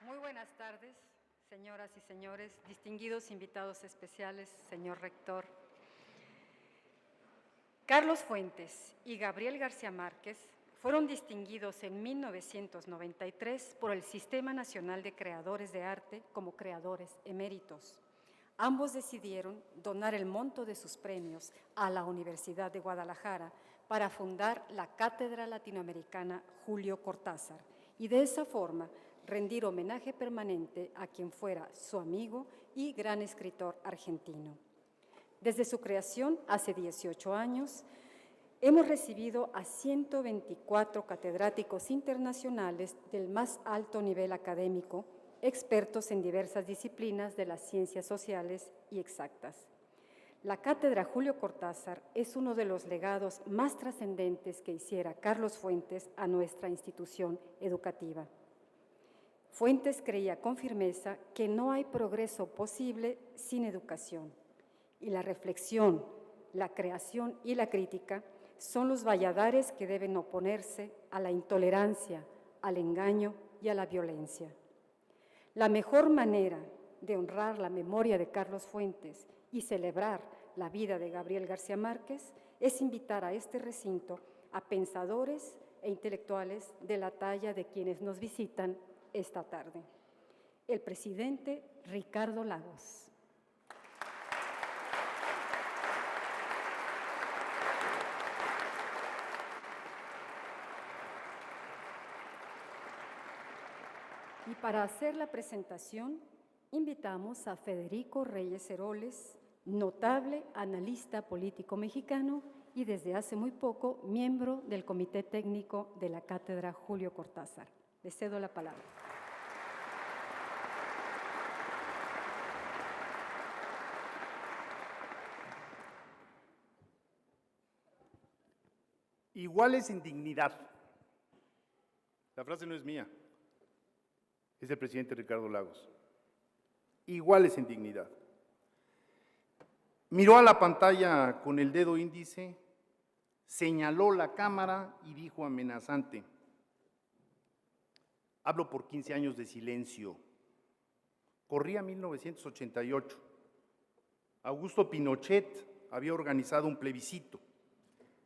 Muy buenas tardes, señoras y señores, distinguidos invitados especiales, señor rector. Carlos Fuentes y Gabriel García Márquez fueron distinguidos en 1993 por el Sistema Nacional de Creadores de Arte como creadores eméritos. Ambos decidieron donar el monto de sus premios a la Universidad de Guadalajara para fundar la Cátedra Latinoamericana Julio Cortázar y de esa forma rendir homenaje permanente a quien fuera su amigo y gran escritor argentino. Desde su creación, hace 18 años, hemos recibido a 124 catedráticos internacionales del más alto nivel académico, expertos en diversas disciplinas de las ciencias sociales y exactas. La Cátedra Julio Cortázar es uno de los legados más trascendentes que hiciera Carlos Fuentes a nuestra institución educativa. Fuentes creía con firmeza que no hay progreso posible sin educación, y la reflexión, la creación y la crítica son los valladares que deben oponerse a la intolerancia, al engaño y a la violencia. La mejor manera de honrar la memoria de Carlos Fuentes y celebrar la vida de Gabriel García Márquez es invitar a este recinto a pensadores e intelectuales de la talla de quienes nos visitan esta tarde. El presidente Ricardo Lagos. Y para hacer la presentación, invitamos a Federico Reyes Heroles, notable analista político mexicano y desde hace muy poco miembro del Comité Técnico de la Cátedra Julio Cortázar. Le cedo la palabra. Iguales en dignidad. La frase no es mía, es del presidente Ricardo Lagos. Iguales en dignidad. Miró a la pantalla con el dedo índice, señaló la cámara y dijo amenazante: hablo por 15 años de silencio. Corría 1988. Augusto Pinochet había organizado un plebiscito.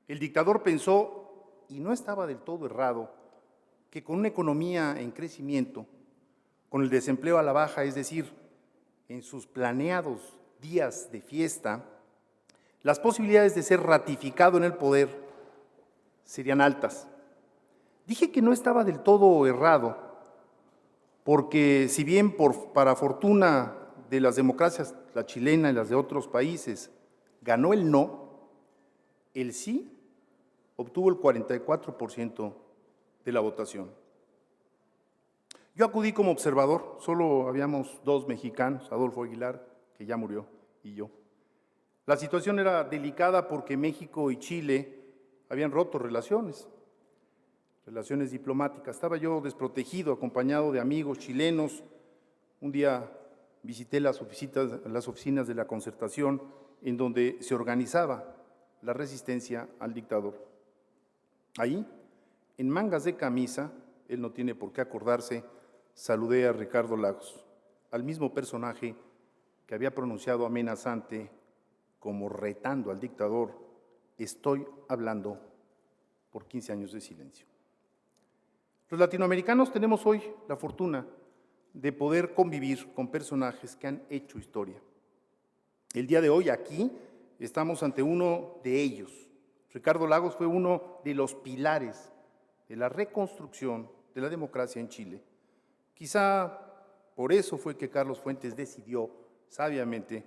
El dictador pensó, y no estaba del todo errado, que con una economía en crecimiento, con el desempleo a la baja, es decir, en sus planeados días de fiesta, las posibilidades de ser ratificado en el poder serían altas. Dije que no estaba del todo errado, porque si bien para fortuna de las democracias, la chilena y las de otros países, ganó el no, el sí obtuvo el 44% de la votación. Yo acudí como observador, solo habíamos 2 mexicanos, Adolfo Aguilar, que ya murió, y yo. La situación era delicada porque México y Chile habían roto relaciones diplomáticas. Estaba yo desprotegido, acompañado de amigos chilenos. Un día visité las oficinas de la Concertación, en donde se organizaba la resistencia al dictador. Ahí, en mangas de camisa, él no tiene por qué acordarse, saludé a Ricardo Lagos, al mismo personaje que había pronunciado amenazante como retando al dictador: estoy hablando por 15 años de silencio. Los latinoamericanos tenemos hoy la fortuna de poder convivir con personajes que han hecho historia. El día de hoy aquí estamos ante uno de ellos. Ricardo Lagos fue uno de los pilares de la reconstrucción de la democracia en Chile. Quizá por eso fue que Carlos Fuentes decidió sabiamente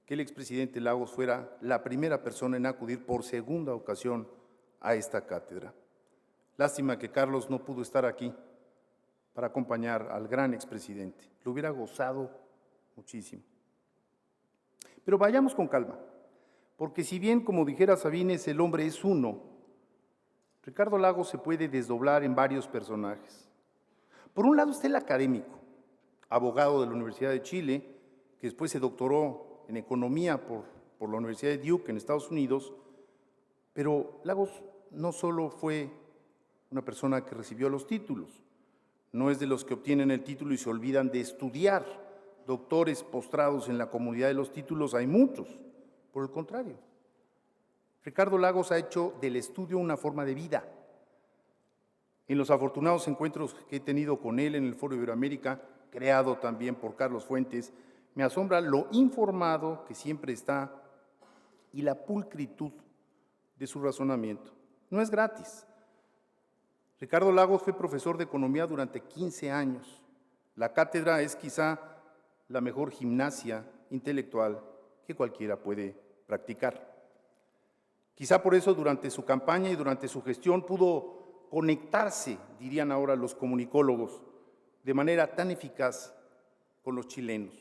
que el expresidente Lagos fuera la primera persona en acudir por segunda ocasión a esta cátedra. Lástima que Carlos no pudo estar aquí para acompañar al gran expresidente. Lo hubiera gozado muchísimo. Pero vayamos con calma, porque si bien, como dijera Sabines, el hombre es uno, Ricardo Lagos se puede desdoblar en varios personajes. Por un lado está el académico, abogado de la Universidad de Chile, que después se doctoró en economía por la Universidad de Duke en Estados Unidos, pero Lagos no solo fue una persona que recibió los títulos, no es de los que obtienen el título y se olvidan de estudiar. Doctores postrados en la comunidad de los títulos hay muchos, por el contrario. Ricardo Lagos ha hecho del estudio una forma de vida. En los afortunados encuentros que he tenido con él en el Foro Iberoamérica, creado también por Carlos Fuentes, me asombra lo informado que siempre está y la pulcritud de su razonamiento. No es gratis. Ricardo Lagos fue profesor de economía durante 15 años. La cátedra es quizá la mejor gimnasia intelectual que cualquiera puede practicar. Quizá por eso durante su campaña y durante su gestión pudo conectarse, dirían ahora los comunicólogos, de manera tan eficaz con los chilenos.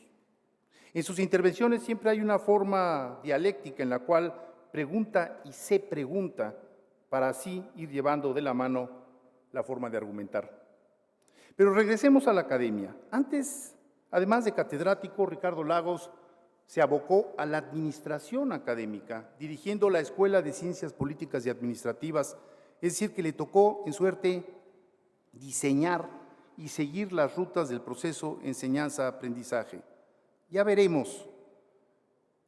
En sus intervenciones siempre hay una forma dialéctica en la cual pregunta y se pregunta para así ir llevando de la mano la forma de argumentar. Pero regresemos a la academia. Antes, además de catedrático, Ricardo Lagos se abocó a la administración académica, dirigiendo la Escuela de Ciencias Políticas y Administrativas, es decir, que le tocó en suerte diseñar y seguir las rutas del proceso enseñanza-aprendizaje. Ya veremos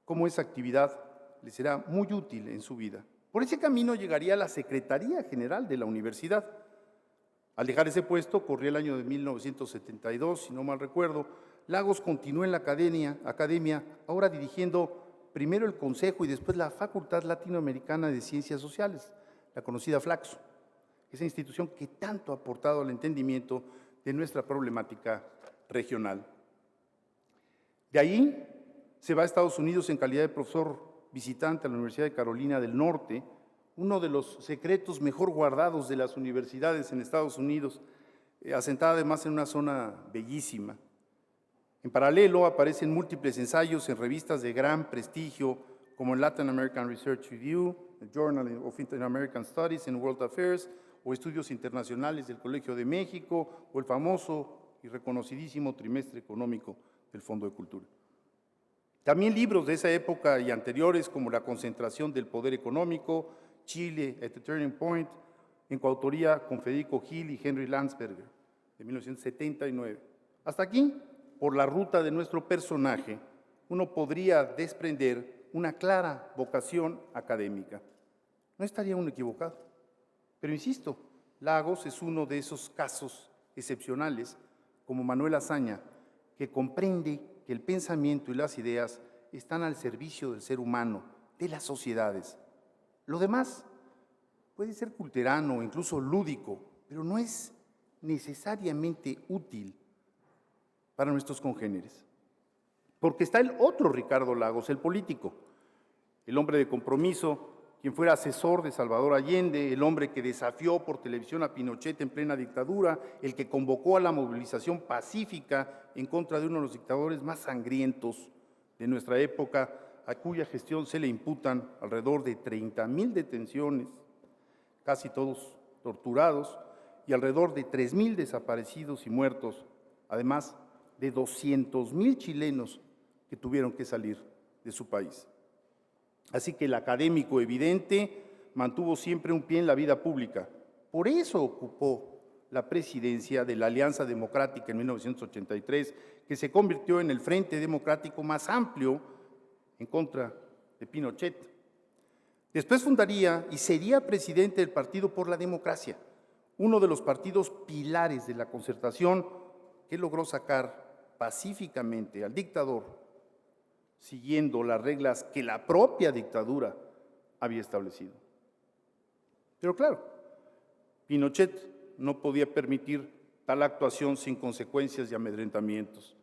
cómo esa actividad le será muy útil en su vida. Por ese camino llegaría a la Secretaría General de la Universidad. Al dejar ese puesto, corría el año de 1972, si no mal recuerdo, Lagos continuó en la academia, ahora dirigiendo primero el Consejo y después la Facultad Latinoamericana de Ciencias Sociales, la conocida Flaxo, esa institución que tanto ha aportado al entendimiento de nuestra problemática regional. De ahí se va a Estados Unidos en calidad de profesor visitante a la Universidad de Carolina del Norte, uno de los secretos mejor guardados de las universidades en Estados Unidos, asentada además en una zona bellísima. En paralelo aparecen múltiples ensayos en revistas de gran prestigio como el Latin American Research Review, el Journal of Inter-American Studies and World Affairs, o estudios internacionales del Colegio de México, o el famoso y reconocidísimo Trimestre Económico del Fondo de Cultura. También libros de esa época y anteriores como La concentración del poder económico, Chile at the Turning Point, en coautoría con Federico Gil y Henry Landsberger, de 1979. Hasta aquí, por la ruta de nuestro personaje, uno podría desprender una clara vocación académica. No estaría uno equivocado. Pero insisto, Lagos es uno de esos casos excepcionales, como Manuel Azaña, que comprende que el pensamiento y las ideas están al servicio del ser humano, de las sociedades. Lo demás puede ser culterano o incluso lúdico, pero no es necesariamente útil para nuestros congéneres. Porque está el otro Ricardo Lagos, el político, el hombre de compromiso, quien fuera asesor de Salvador Allende, el hombre que desafió por televisión a Pinochet en plena dictadura, el que convocó a la movilización pacífica en contra de uno de los dictadores más sangrientos de nuestra época, a cuya gestión se le imputan alrededor de 30,000 detenciones, casi todos torturados, y alrededor de 3,000 desaparecidos y muertos, además de 200,000 chilenos que tuvieron que salir de su país. Así que el académico evidente mantuvo siempre un pie en la vida pública. Por eso ocupó la presidencia de la Alianza Democrática en 1983, que se convirtió en el frente democrático más amplio en contra de Pinochet. Después fundaría y sería presidente del Partido por la Democracia, uno de los partidos pilares de la Concertación que logró sacar pacíficamente al dictador, siguiendo las reglas que la propia dictadura había establecido. Pero claro, Pinochet no podía permitir tal actuación sin consecuencias y amedrentamientos.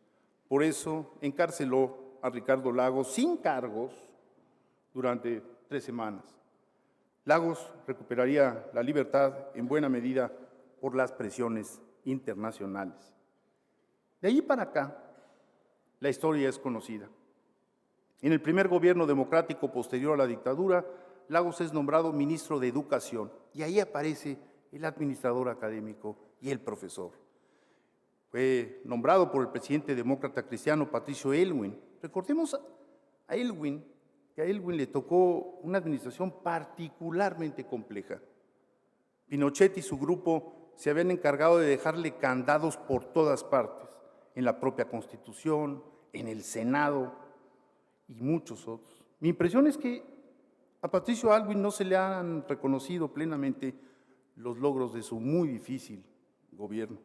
Por eso encarceló a Ricardo Lagos sin cargos durante 3 semanas. Lagos recuperaría la libertad en buena medida por las presiones internacionales. De allí para acá, la historia es conocida. En el primer gobierno democrático posterior a la dictadura, Lagos es nombrado ministro de Educación y ahí aparece el administrador académico y el profesor. Fue nombrado por el presidente demócrata cristiano Patricio Aylwin. Recordemos a Aylwin, que a Aylwin le tocó una administración particularmente compleja. Pinochet y su grupo se habían encargado de dejarle candados por todas partes, en la propia Constitución, en el Senado y muchos otros. Mi impresión es que a Patricio Aylwin no se le han reconocido plenamente los logros de su muy difícil gobierno.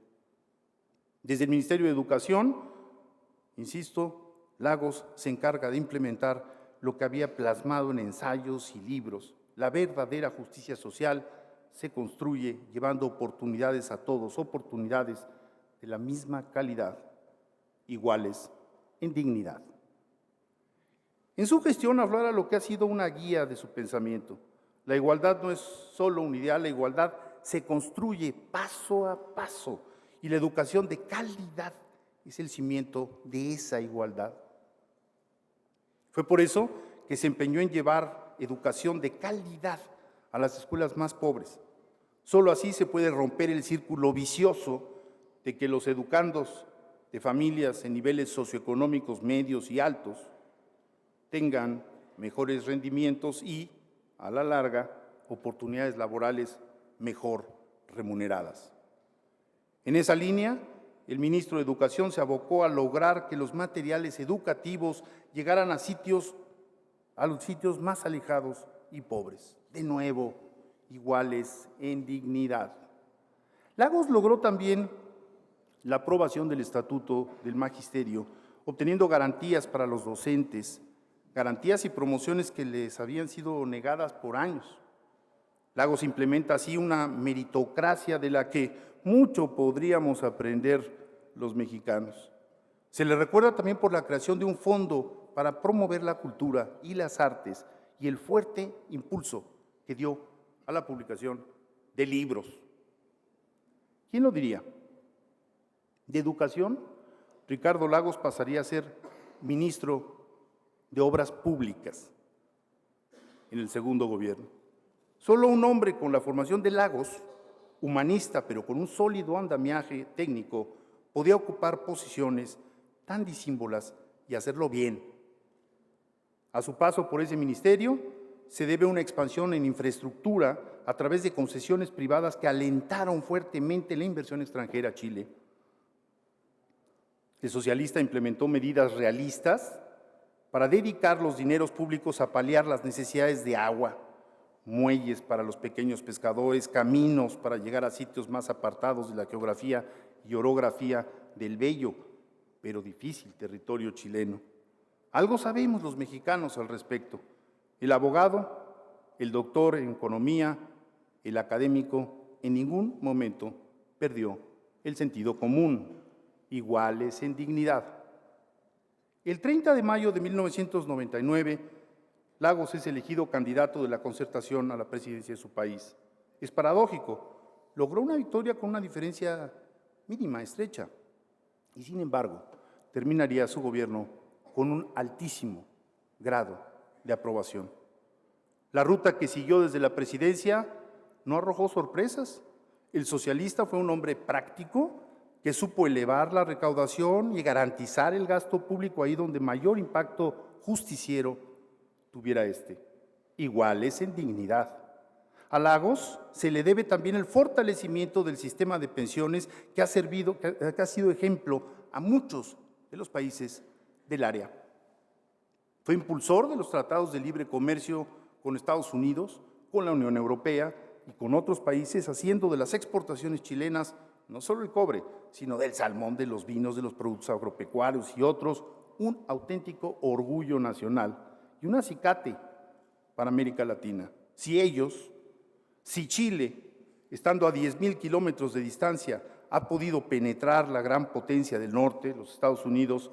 Desde el Ministerio de Educación, insisto, Lagos se encarga de implementar lo que había plasmado en ensayos y libros. La verdadera justicia social se construye llevando oportunidades a todos, oportunidades de la misma calidad, iguales en dignidad. En su gestión hablara lo que ha sido una guía de su pensamiento. La igualdad no es solo un ideal, la igualdad se construye paso a paso y la educación de calidad es el cimiento de esa igualdad. Fue por eso que se empeñó en llevar educación de calidad a las escuelas más pobres. Solo así se puede romper el círculo vicioso de que los educandos de familias en niveles socioeconómicos medios y altos tengan mejores rendimientos y, a la larga, oportunidades laborales mejor remuneradas. En esa línea, el ministro de Educación se abocó a lograr que los materiales educativos llegaran a los sitios más alejados y pobres, de nuevo, iguales en dignidad. Lagos logró también la aprobación del Estatuto del Magisterio, obteniendo garantías para los docentes, garantías y promociones que les habían sido negadas por años. Lagos implementa así una meritocracia de la que mucho podríamos aprender los mexicanos. Se le recuerda también por la creación de un fondo para promover la cultura y las artes y el fuerte impulso que dio a la publicación de libros. ¿Quién lo diría? De Educación, Ricardo Lagos pasaría a ser ministro de Obras Públicas en el segundo gobierno. Solo un hombre con la formación de Lagos, humanista pero con un sólido andamiaje técnico, podía ocupar posiciones tan disímbolas y hacerlo bien. A su paso por ese ministerio se debe una expansión en infraestructura a través de concesiones privadas que alentaron fuertemente la inversión extranjera a Chile. El socialista implementó medidas realistas para dedicar los dineros públicos a paliar las necesidades de agua, muelles para los pequeños pescadores, caminos para llegar a sitios más apartados de la geografía y orografía del bello, pero difícil territorio chileno. Algo sabemos los mexicanos al respecto. El abogado, el doctor en economía, el académico, en ningún momento perdió el sentido común, iguales en dignidad. El 30 de mayo de 1999, Lagos es elegido candidato de la Concertación a la presidencia de su país. Es paradójico, logró una victoria con una diferencia mínima, estrecha, y sin embargo, terminaría su gobierno con un altísimo grado de aprobación. La ruta que siguió desde la presidencia no arrojó sorpresas. El socialista fue un hombre práctico que supo elevar la recaudación y garantizar el gasto público ahí donde mayor impacto justiciero tuviera iguales en dignidad. A Lagos se le debe también el fortalecimiento del sistema de pensiones que ha sido ejemplo a muchos de los países del área. Fue impulsor de los tratados de libre comercio con Estados Unidos, con la Unión Europea y con otros países, haciendo de las exportaciones chilenas no solo el cobre, sino del salmón, de los vinos, de los productos agropecuarios y otros, un auténtico orgullo nacional y un acicate para América Latina. Si Chile, estando a 10,000 kilómetros de distancia, ha podido penetrar la gran potencia del norte, los Estados Unidos,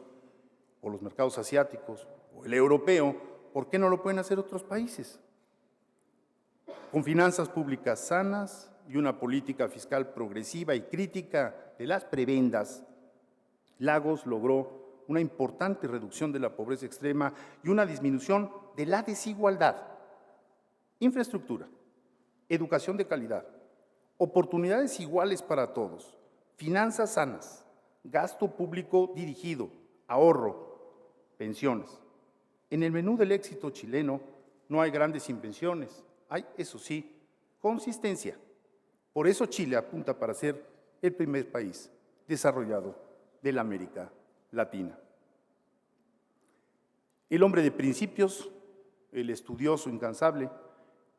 o los mercados asiáticos, o el europeo, ¿por qué no lo pueden hacer otros países? Con finanzas públicas sanas y una política fiscal progresiva y crítica de las prebendas, Lagos logró una importante reducción de la pobreza extrema y una disminución de la desigualdad. Infraestructura, educación de calidad, oportunidades iguales para todos, finanzas sanas, gasto público dirigido, ahorro, pensiones. En el menú del éxito chileno no hay grandes invenciones, hay, eso sí, consistencia, Por eso Chile apunta para ser el primer país desarrollado de la América Latina. El hombre de principios, el estudioso incansable,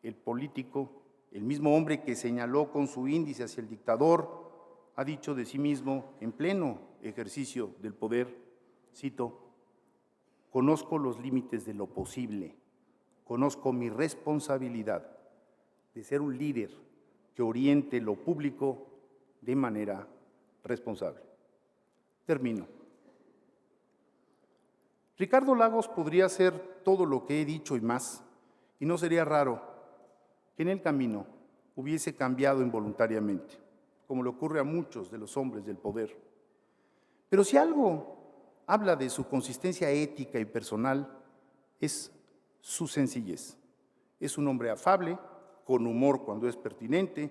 el político, el mismo hombre que señaló con su índice hacia el dictador, ha dicho de sí mismo en pleno ejercicio del poder, cito, «Conozco los límites de lo posible, conozco mi responsabilidad de ser un líder que oriente lo público de manera responsable». Termino. Ricardo Lagos podría hacer todo lo que he dicho y más, y no sería raro que en el camino hubiese cambiado involuntariamente, como le ocurre a muchos de los hombres del poder. Pero si algo habla de su consistencia ética y personal, es su sencillez. Es un hombre afable, con humor cuando es pertinente,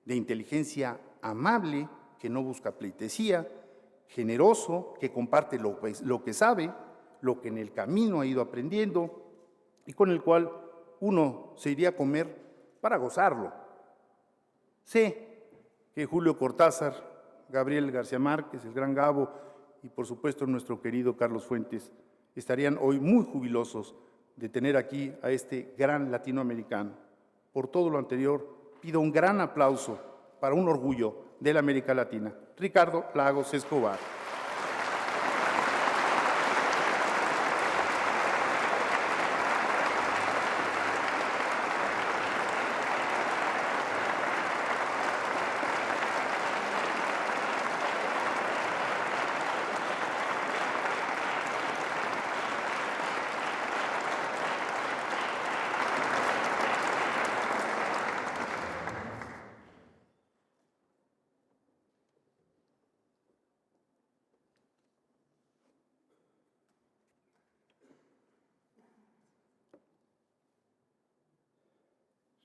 de inteligencia amable, que no busca pleitesía, generoso, que comparte lo que sabe, lo que en el camino ha ido aprendiendo y con el cual uno se iría a comer para gozarlo. Sé que Julio Cortázar, Gabriel García Márquez, el gran Gabo y por supuesto nuestro querido Carlos Fuentes estarían hoy muy jubilosos de tener aquí a este gran latinoamericano. Por todo lo anterior, pido un gran aplauso para un orgullo de la América Latina, Ricardo Lagos Escobar.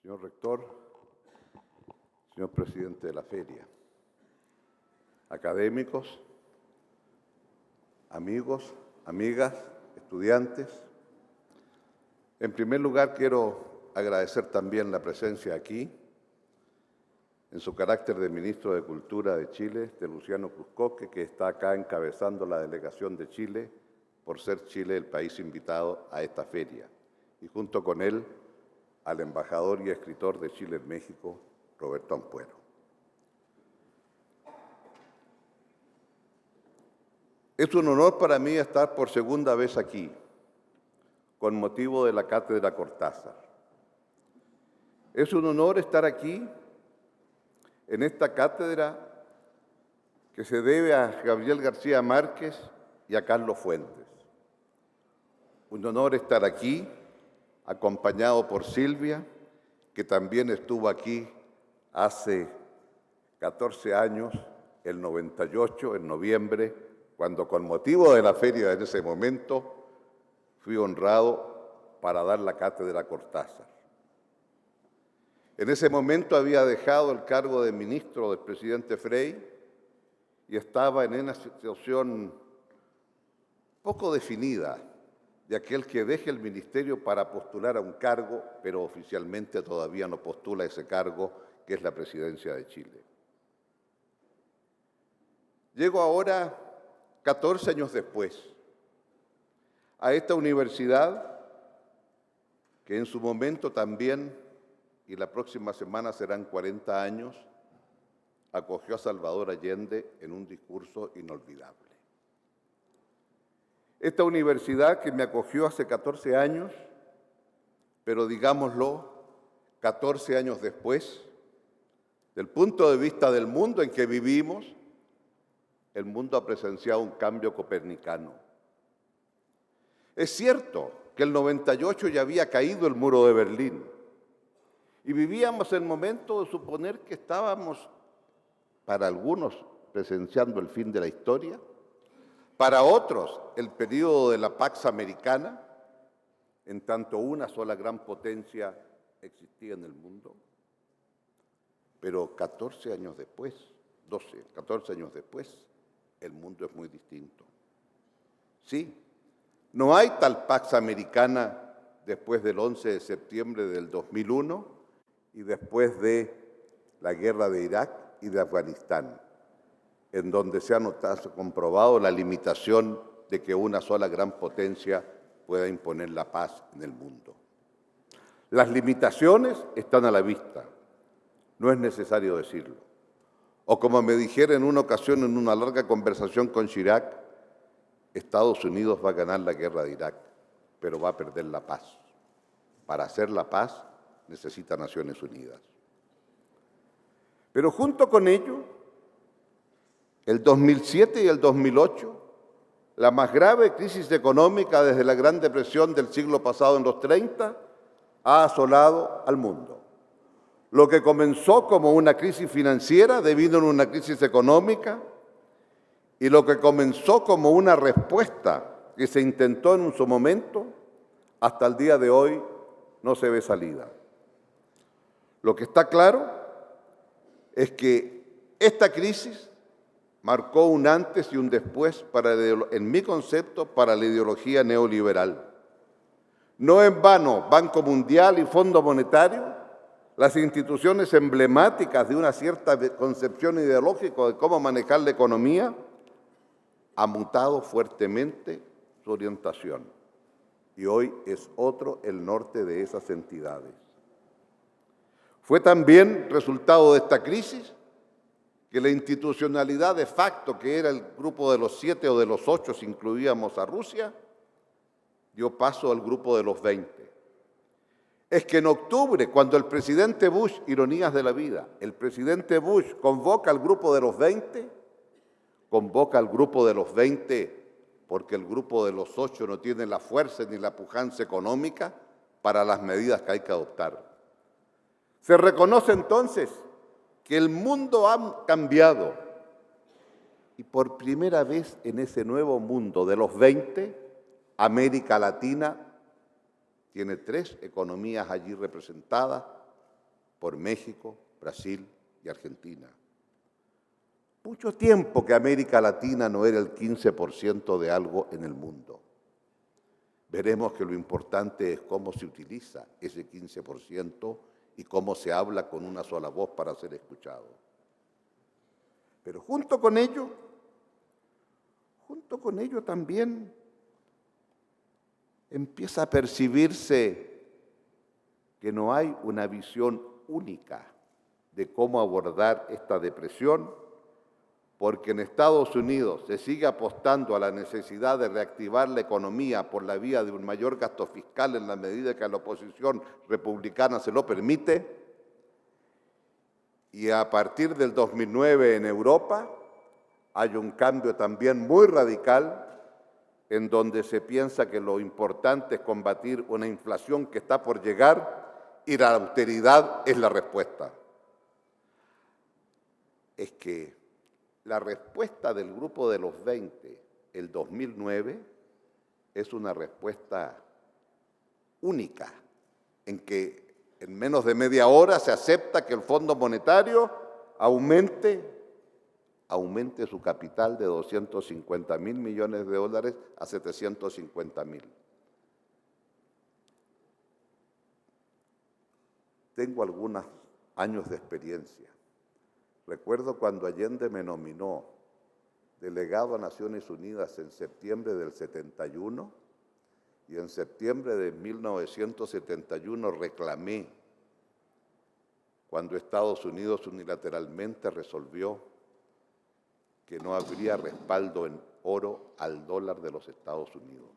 Señor rector, señor presidente de la feria, académicos, amigos, amigas, estudiantes. En primer lugar, quiero agradecer también la presencia aquí, en su carácter de ministro de Cultura de Chile, de Luciano Cruzcoque, que está acá encabezando la delegación de Chile, por ser Chile el país invitado a esta feria, y junto con él, al embajador y escritor de Chile en México, Roberto Ampuero. Es un honor para mí estar por segunda vez aquí, con motivo de la Cátedra Cortázar. Es un honor estar aquí, en esta cátedra que se debe a Gabriel García Márquez y a Carlos Fuentes. Un honor estar aquí, acompañado por Silvia, que también estuvo aquí hace 14 años, el 98, en noviembre, cuando con motivo de la feria en ese momento fui honrado para dar la cátedra Cortázar. En ese momento había dejado el cargo de ministro del presidente Frei y estaba en una situación poco definida, de aquel que deje el ministerio para postular a un cargo, pero oficialmente todavía no postula ese cargo, que es la presidencia de Chile. Llego ahora, 14 años después, a esta universidad, que en su momento también, y la próxima semana serán 40 años, acogió a Salvador Allende en un discurso inolvidable. Esta universidad que me acogió hace 14 años, pero digámoslo, 14 años después, del punto de vista del mundo en que vivimos, el mundo ha presenciado un cambio copernicano. Es cierto que el 98 ya había caído el muro de Berlín y vivíamos el momento de suponer que estábamos, para algunos, presenciando el fin de la historia, para otros, el período de la Pax Americana, en tanto una sola gran potencia existía en el mundo. Pero 14 años después, 14 años después, el mundo es muy distinto. Sí, no hay tal Pax Americana después del 11 de septiembre del 2001 y después de la guerra de Irak y de Afganistán, en donde se ha comprobado la limitación de que una sola gran potencia pueda imponer la paz en el mundo. Las limitaciones están a la vista, no es necesario decirlo. O como me dijera en una ocasión en una larga conversación con Chirac, Estados Unidos va a ganar la guerra de Irak, pero va a perder la paz. Para hacer la paz necesita Naciones Unidas. Pero junto con ello, el 2007 y el 2008, la más grave crisis económica desde la Gran Depresión del siglo pasado en los 30, ha asolado al mundo. Lo que comenzó como una crisis financiera debido a una crisis económica y lo que comenzó como una respuesta que se intentó en su momento, hasta el día de hoy no se ve salida. Lo que está claro es que esta crisis marcó un antes y un después, en mi concepto, para la ideología neoliberal. No en vano, Banco Mundial y Fondo Monetario, las instituciones emblemáticas de una cierta concepción ideológica de cómo manejar la economía, ha mutado fuertemente su orientación. Y hoy es otro el norte de esas entidades. Fue también resultado de esta crisis que la institucionalidad de facto, que era el grupo de los 7 o de los 8, si incluíamos a Rusia, dio paso al grupo de los 20. Es que en octubre, cuando el presidente Bush, ironías de la vida, el presidente Bush convoca al grupo de los 20, convoca al grupo de los 20 porque el grupo de los 8 no tiene la fuerza ni la pujanza económica para las medidas que hay que adoptar. Se reconoce entonces que el mundo ha cambiado y por primera vez en ese nuevo mundo de los 20, América Latina tiene 3 economías allí representadas por México, Brasil y Argentina. Mucho tiempo que América Latina no era el 15% de algo en el mundo. Veremos que lo importante es cómo se utiliza ese 15% y cómo se habla con una sola voz para ser escuchado. Pero junto con ello también empieza a percibirse que no hay una visión única de cómo abordar esta depresión, porque en Estados Unidos se sigue apostando a la necesidad de reactivar la economía por la vía de un mayor gasto fiscal en la medida que a la oposición republicana se lo permite, y a partir del 2009 en Europa hay un cambio también muy radical en donde se piensa que lo importante es combatir una inflación que está por llegar y la austeridad es la respuesta. Es que la respuesta del grupo de los 20, el 2009, es una respuesta única, en que en menos de media hora se acepta que el Fondo Monetario aumente su capital de 250.000 millones de dólares a 750.000. Tengo algunos años de experiencia. Recuerdo cuando Allende me nominó delegado a Naciones Unidas en septiembre del 71 y en septiembre de 1971 reclamé cuando Estados Unidos unilateralmente resolvió que no habría respaldo en oro al dólar de los Estados Unidos.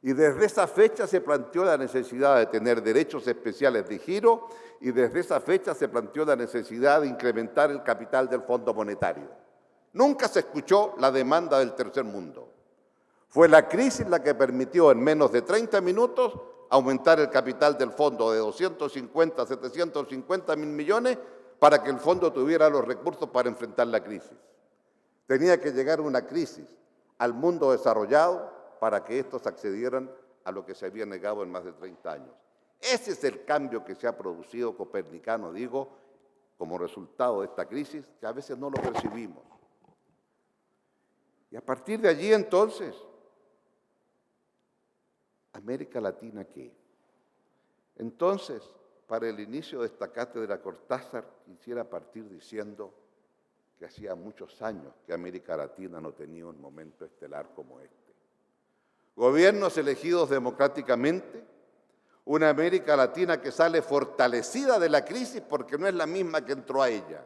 Y desde esa fecha se planteó la necesidad de tener derechos especiales de giro y desde esa fecha se planteó la necesidad de incrementar el capital del Fondo Monetario. Nunca se escuchó la demanda del tercer mundo. Fue la crisis la que permitió en menos de 30 minutos aumentar el capital del fondo de 250 a 750 mil millones para que el fondo tuviera los recursos para enfrentar la crisis. Tenía que llegar una crisis al mundo desarrollado para que estos accedieran a lo que se había negado en más de 30 años. Ese es el cambio que se ha producido copernicano, digo, como resultado de esta crisis, que a veces no lo percibimos. Y a partir de allí, entonces, ¿América Latina qué? Entonces, para el inicio de esta cátedra Cortázar, quisiera partir diciendo que hacía muchos años que América Latina no tenía un momento estelar como este. Gobiernos elegidos democráticamente, una América Latina que sale fortalecida de la crisis porque no es la misma que entró a ella.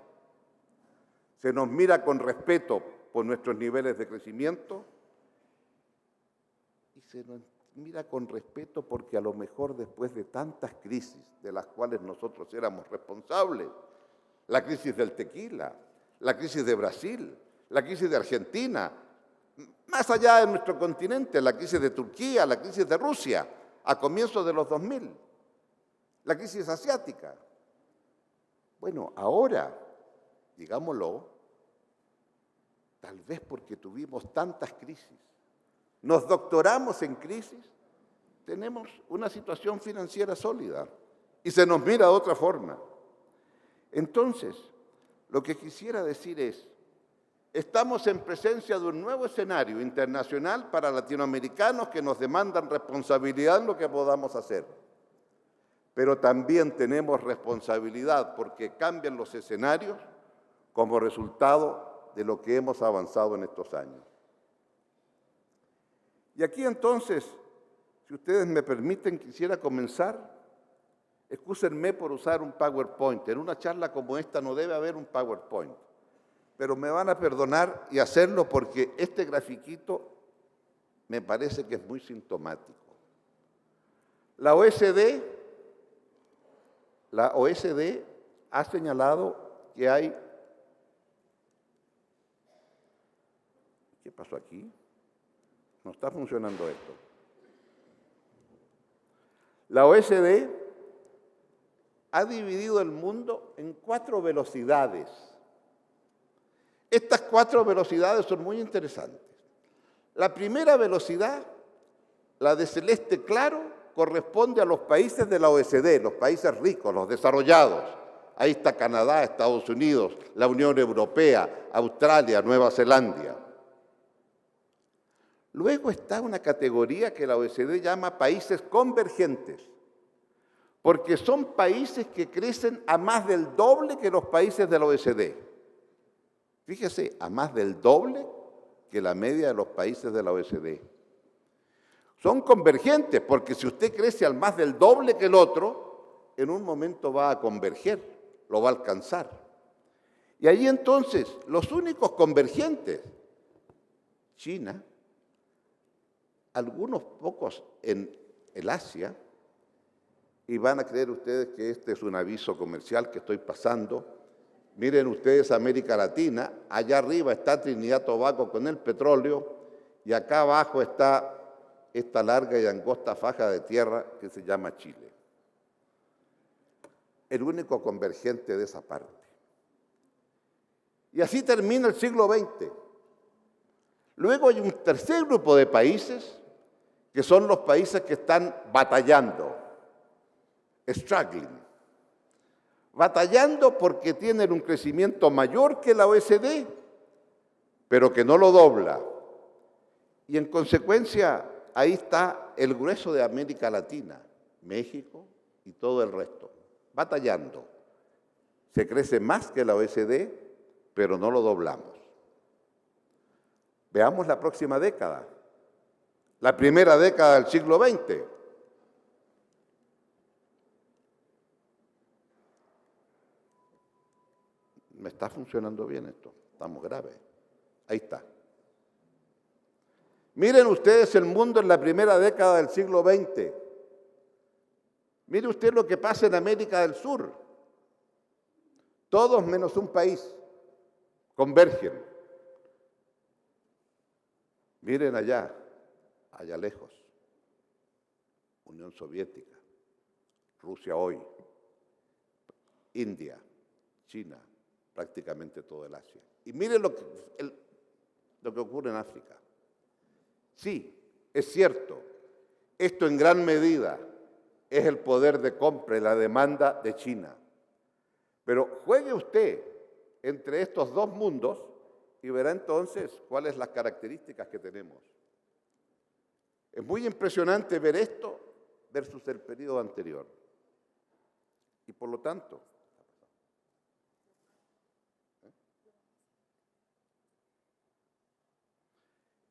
Se nos mira con respeto por nuestros niveles de crecimiento y se nos mira con respeto porque a lo mejor después de tantas crisis de las cuales nosotros éramos responsables, la crisis del tequila, la crisis de Brasil, la crisis de Argentina, más allá de nuestro continente, la crisis de Turquía, la crisis de Rusia, a comienzos de los 2000, la crisis asiática. Bueno, ahora, digámoslo, tal vez porque tuvimos tantas crisis, nos doctoramos en crisis, tenemos una situación financiera sólida y se nos mira de otra forma. Entonces, lo que quisiera decir es, estamos en presencia de un nuevo escenario internacional para latinoamericanos que nos demandan responsabilidad en lo que podamos hacer. Pero también tenemos responsabilidad porque cambian los escenarios como resultado de lo que hemos avanzado en estos años. Y aquí entonces, si ustedes me permiten, quisiera comenzar. Excúsenme por usar un PowerPoint. En una charla como esta no debe haber un PowerPoint. Pero me van a perdonar y hacerlo porque este grafiquito me parece que es muy sintomático. La OECD ha señalado que hay... ¿Qué pasó aquí? No está funcionando esto. La OECD ha dividido el mundo en 4 velocidades. Estas 4 velocidades son muy interesantes. La primera velocidad, la de celeste claro, corresponde a los países de la OECD, los países ricos, los desarrollados. Ahí está Canadá, Estados Unidos, la Unión Europea, Australia, Nueva Zelanda. Luego está una categoría que la OECD llama países convergentes, porque son países que crecen a más del doble que los países de la OECD. Fíjese, a más del doble que la media de los países de la OECD. Son convergentes, porque si usted crece al más del doble que el otro, en un momento va a converger, lo va a alcanzar. Y ahí entonces, los únicos convergentes, China, algunos pocos en el Asia, y van a creer ustedes que este es un aviso comercial que estoy pasando. Miren ustedes América Latina, allá arriba está Trinidad y Tobago con el petróleo, y acá abajo está esta larga y angosta faja de tierra que se llama Chile. El único convergente de esa parte. Y así termina el siglo XX. Luego hay un tercer grupo de países, que son los países que están batallando, struggling. Batallando porque tienen un crecimiento mayor que la OECD, pero que no lo dobla. Y en consecuencia, ahí está el grueso de América Latina, México y todo el resto, batallando. Se crece más que la OECD, pero no lo doblamos. Veamos la próxima década, la primera década del siglo XX. ¿Me está funcionando bien esto? Estamos graves. Ahí está. Miren ustedes el mundo en la primera década del siglo XX. Mire usted lo que pasa en América del Sur. Todos menos un país convergen. Miren allá lejos. Unión Soviética, Rusia hoy, India, China, prácticamente todo el Asia. Y miren lo que ocurre en África. Sí, es cierto, esto en gran medida es el poder de compra y la demanda de China. Pero juegue usted entre estos dos mundos y verá entonces cuáles son las características que tenemos. Es muy impresionante ver esto versus el periodo anterior. Y por lo tanto,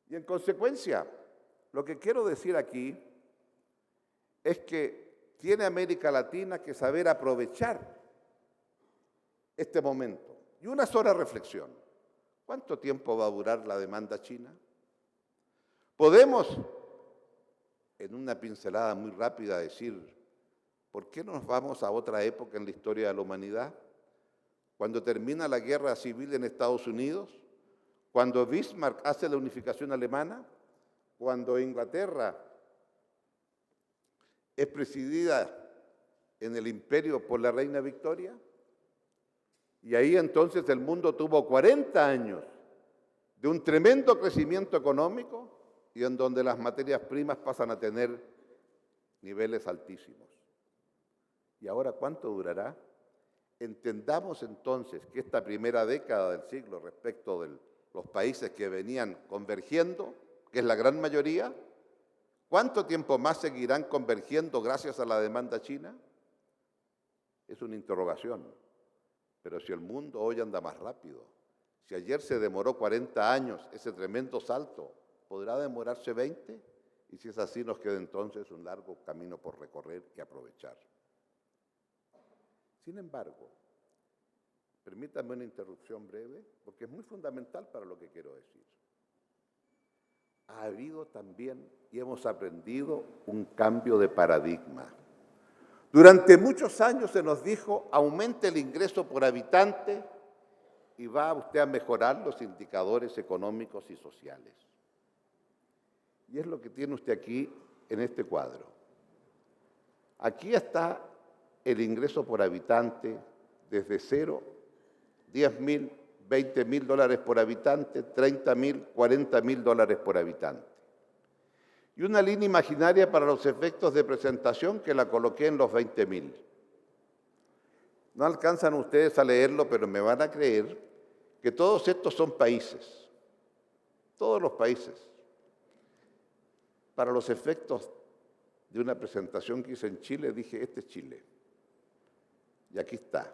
y en consecuencia, lo que quiero decir aquí es que tiene América Latina que saber aprovechar este momento. Y una sola reflexión: ¿cuánto tiempo va a durar la demanda china? Podemos, en una pincelada muy rápida, decir, ¿por qué no nos vamos a otra época en la historia de la humanidad? Cuando termina la guerra civil en Estados Unidos, cuando Bismarck hace la unificación alemana, cuando Inglaterra es presidida en el imperio por la reina Victoria, y ahí entonces el mundo tuvo 40 años de un tremendo crecimiento económico y en donde las materias primas pasan a tener niveles altísimos. ¿Y ahora cuánto durará? Entendamos entonces que esta primera década del siglo respecto de los países que venían convergiendo, que es la gran mayoría, ¿cuánto tiempo más seguirán convergiendo gracias a la demanda china? Es una interrogación. Pero si el mundo hoy anda más rápido, si ayer se demoró 40 años ese tremendo salto, ¿podrá demorarse 20? Y si es así, nos queda entonces un largo camino por recorrer y aprovechar. Sin embargo, permítanme una interrupción breve, porque es muy fundamental para lo que quiero decir. Ha habido también, y hemos aprendido, un cambio de paradigma. Durante muchos años se nos dijo, aumente el ingreso por habitante y va usted a mejorar los indicadores económicos y sociales. Y es lo que tiene usted aquí en este cuadro. Aquí está el ingreso por habitante desde 0, 10.000, 20.000 dólares por habitante, 30.000, 40.000 dólares por habitante. Y una línea imaginaria para los efectos de presentación que la coloqué en los 20.000. No alcanzan ustedes a leerlo, pero me van a creer que todos estos son países, todos los países. Para los efectos de una presentación que hice en Chile, dije, este es Chile. Y aquí está.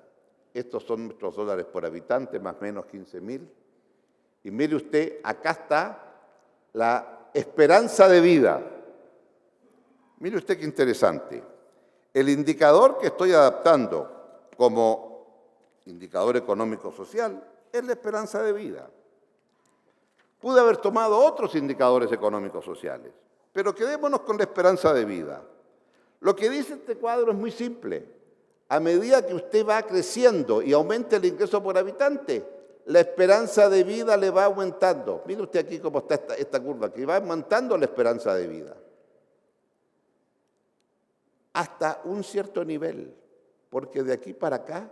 Estos son nuestros dólares por habitante, más o menos 15.000. Y mire usted, acá está la esperanza de vida. Mire usted qué interesante. El indicador que estoy adaptando como indicador económico-social es la esperanza de vida. Pude haber tomado otros indicadores económicos sociales, pero quedémonos con la esperanza de vida. Lo que dice este cuadro es muy simple. A medida que usted va creciendo y aumenta el ingreso por habitante, la esperanza de vida le va aumentando. Mire usted aquí cómo está esta curva, que va aumentando la esperanza de vida. Hasta un cierto nivel, porque de aquí para acá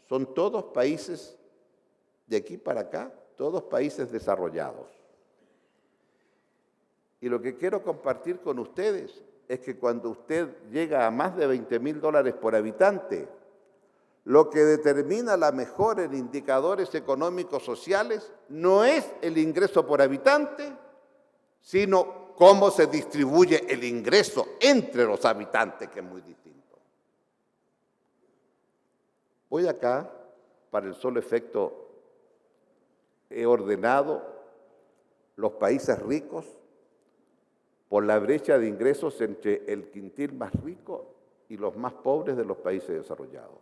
son todos países, de aquí para acá, todos países desarrollados. Y lo que quiero compartir con ustedes es que cuando usted llega a más de 20.000 dólares por habitante, lo que determina la mejora en indicadores económicos sociales no es el ingreso por habitante, sino cómo se distribuye el ingreso entre los habitantes, que es muy distinto. Hoy acá, para el solo efecto, he ordenado los países ricos por la brecha de ingresos entre el quintil más rico y los más pobres de los países desarrollados.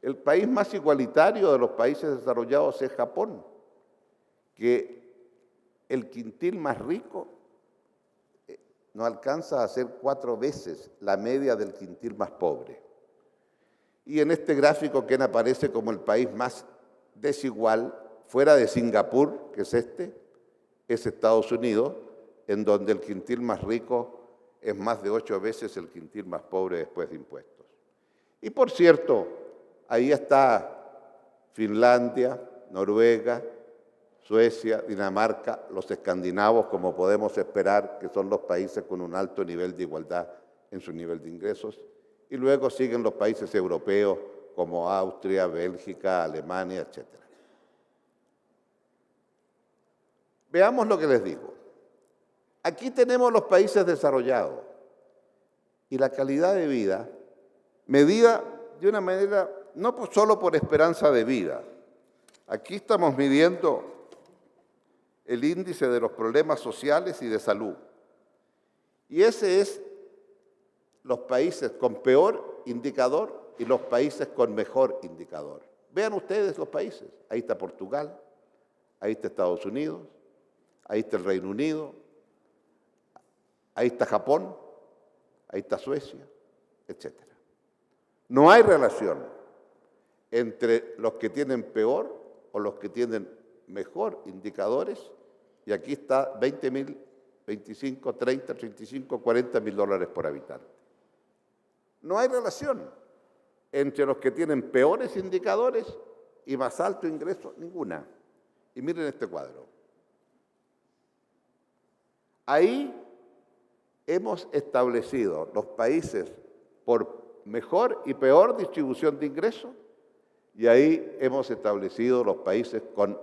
El país más igualitario de los países desarrollados es Japón, que el quintil más rico no alcanza a ser 4 veces la media del quintil más pobre. Y en este gráfico, quien aparece como el país más desigual, fuera de Singapur, que es este, es Estados Unidos, en donde el quintil más rico es más de 8 veces el quintil más pobre después de impuestos. Y por cierto, ahí está Finlandia, Noruega, Suecia, Dinamarca, los escandinavos, como podemos esperar, que son los países con un alto nivel de igualdad en su nivel de ingresos. Y luego siguen los países europeos como Austria, Bélgica, Alemania, etc. Veamos lo que les digo. Aquí tenemos los países desarrollados y la calidad de vida medida de una manera, no solo por esperanza de vida. Aquí estamos midiendo el índice de los problemas sociales y de salud. Y ese es los países con peor indicador y los países con mejor indicador. Vean ustedes los países. Ahí está Portugal, ahí está Estados Unidos, ahí está el Reino Unido, ahí está Japón, ahí está Suecia, etc. No hay relación entre los que tienen peor o los que tienen mejor indicadores, y aquí está 20.000, 25, 30, 35, 40 mil dólares por habitante. No hay relación entre los que tienen peores indicadores y más alto ingreso, ninguna. Y miren este cuadro. Ahí hemos establecido los países por mejor y peor distribución de ingresos, y ahí hemos establecido los países con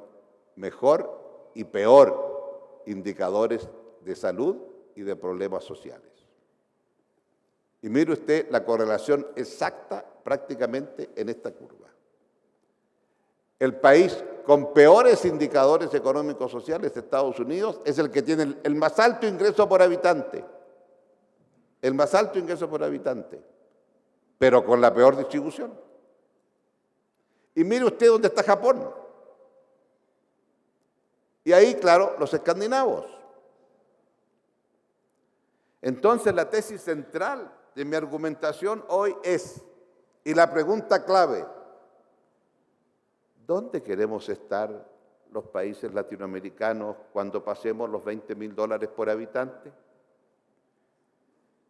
mejor y peor indicadores de salud y de problemas sociales. Y mire usted la correlación exacta prácticamente en esta curva. El país con peores indicadores económicos sociales, Estados Unidos, es el que tiene el más alto ingreso por habitante. El más alto ingreso por habitante, pero con la peor distribución. Y mire usted dónde está Japón. Y ahí, claro, los escandinavos. Entonces, la tesis central de mi argumentación hoy es, y la pregunta clave, ¿dónde queremos estar los países latinoamericanos cuando pasemos los 20.000 dólares por habitante?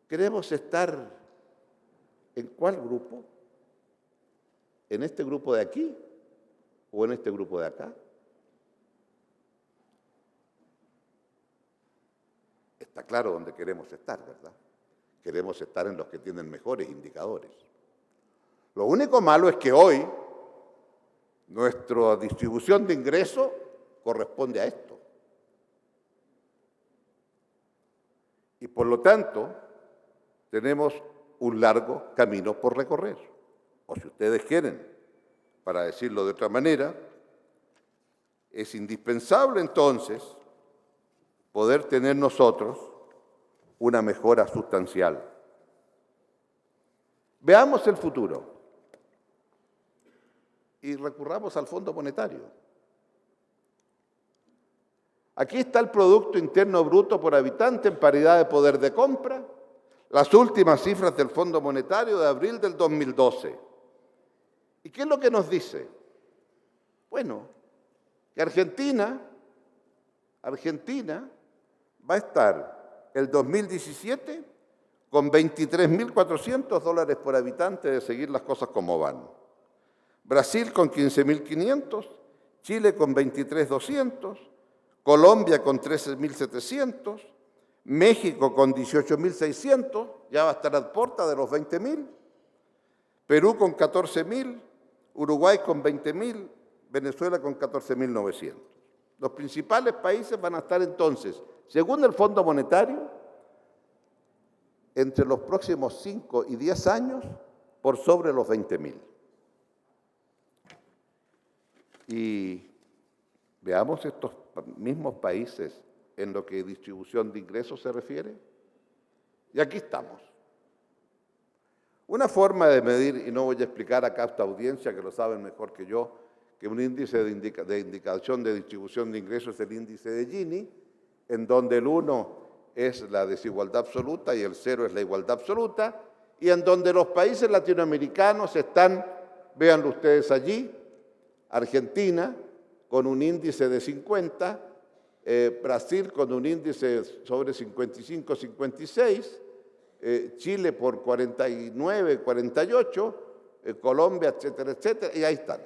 ¿Queremos estar en cuál grupo? ¿En este grupo de aquí o en este grupo de acá? Está claro dónde queremos estar, ¿verdad? Queremos estar en los que tienen mejores indicadores. Lo único malo es que hoy nuestra distribución de ingresos corresponde a esto. Y por lo tanto, tenemos un largo camino por recorrer. O si ustedes quieren, para decirlo de otra manera, es indispensable entonces poder tener nosotros una mejora sustancial. Veamos el futuro y recurramos al Fondo Monetario. Aquí está el Producto Interno Bruto por habitante en paridad de poder de compra, las últimas cifras del Fondo Monetario de abril del 2012. ¿Y qué es lo que nos dice? Bueno, que Argentina va a estar el 2017 con 23.400 dólares por habitante de seguir las cosas como van. Brasil con 15.500, Chile con 23.200, Colombia con 13.700, México con 18.600, ya va a estar a puerta de los 20.000, Perú con 14.000, Uruguay con 20.000, Venezuela con 14.900. Los principales países van a estar entonces, según el Fondo Monetario, entre los próximos 5 y 10 años, por sobre los 20.000. Y veamos estos mismos países en lo que distribución de ingresos se refiere. Y aquí estamos. Una forma de medir, y no voy a explicar acá a esta audiencia que lo saben mejor que yo, que un índice de indicación de distribución de ingresos es el índice de Gini, en donde el 1 es la desigualdad absoluta y el 0 es la igualdad absoluta, y en donde los países latinoamericanos están, véanlo ustedes allí, Argentina con un índice de 50, Brasil con un índice sobre 55, 56, Chile por 49, 48, Colombia, etcétera, etcétera, y ahí están.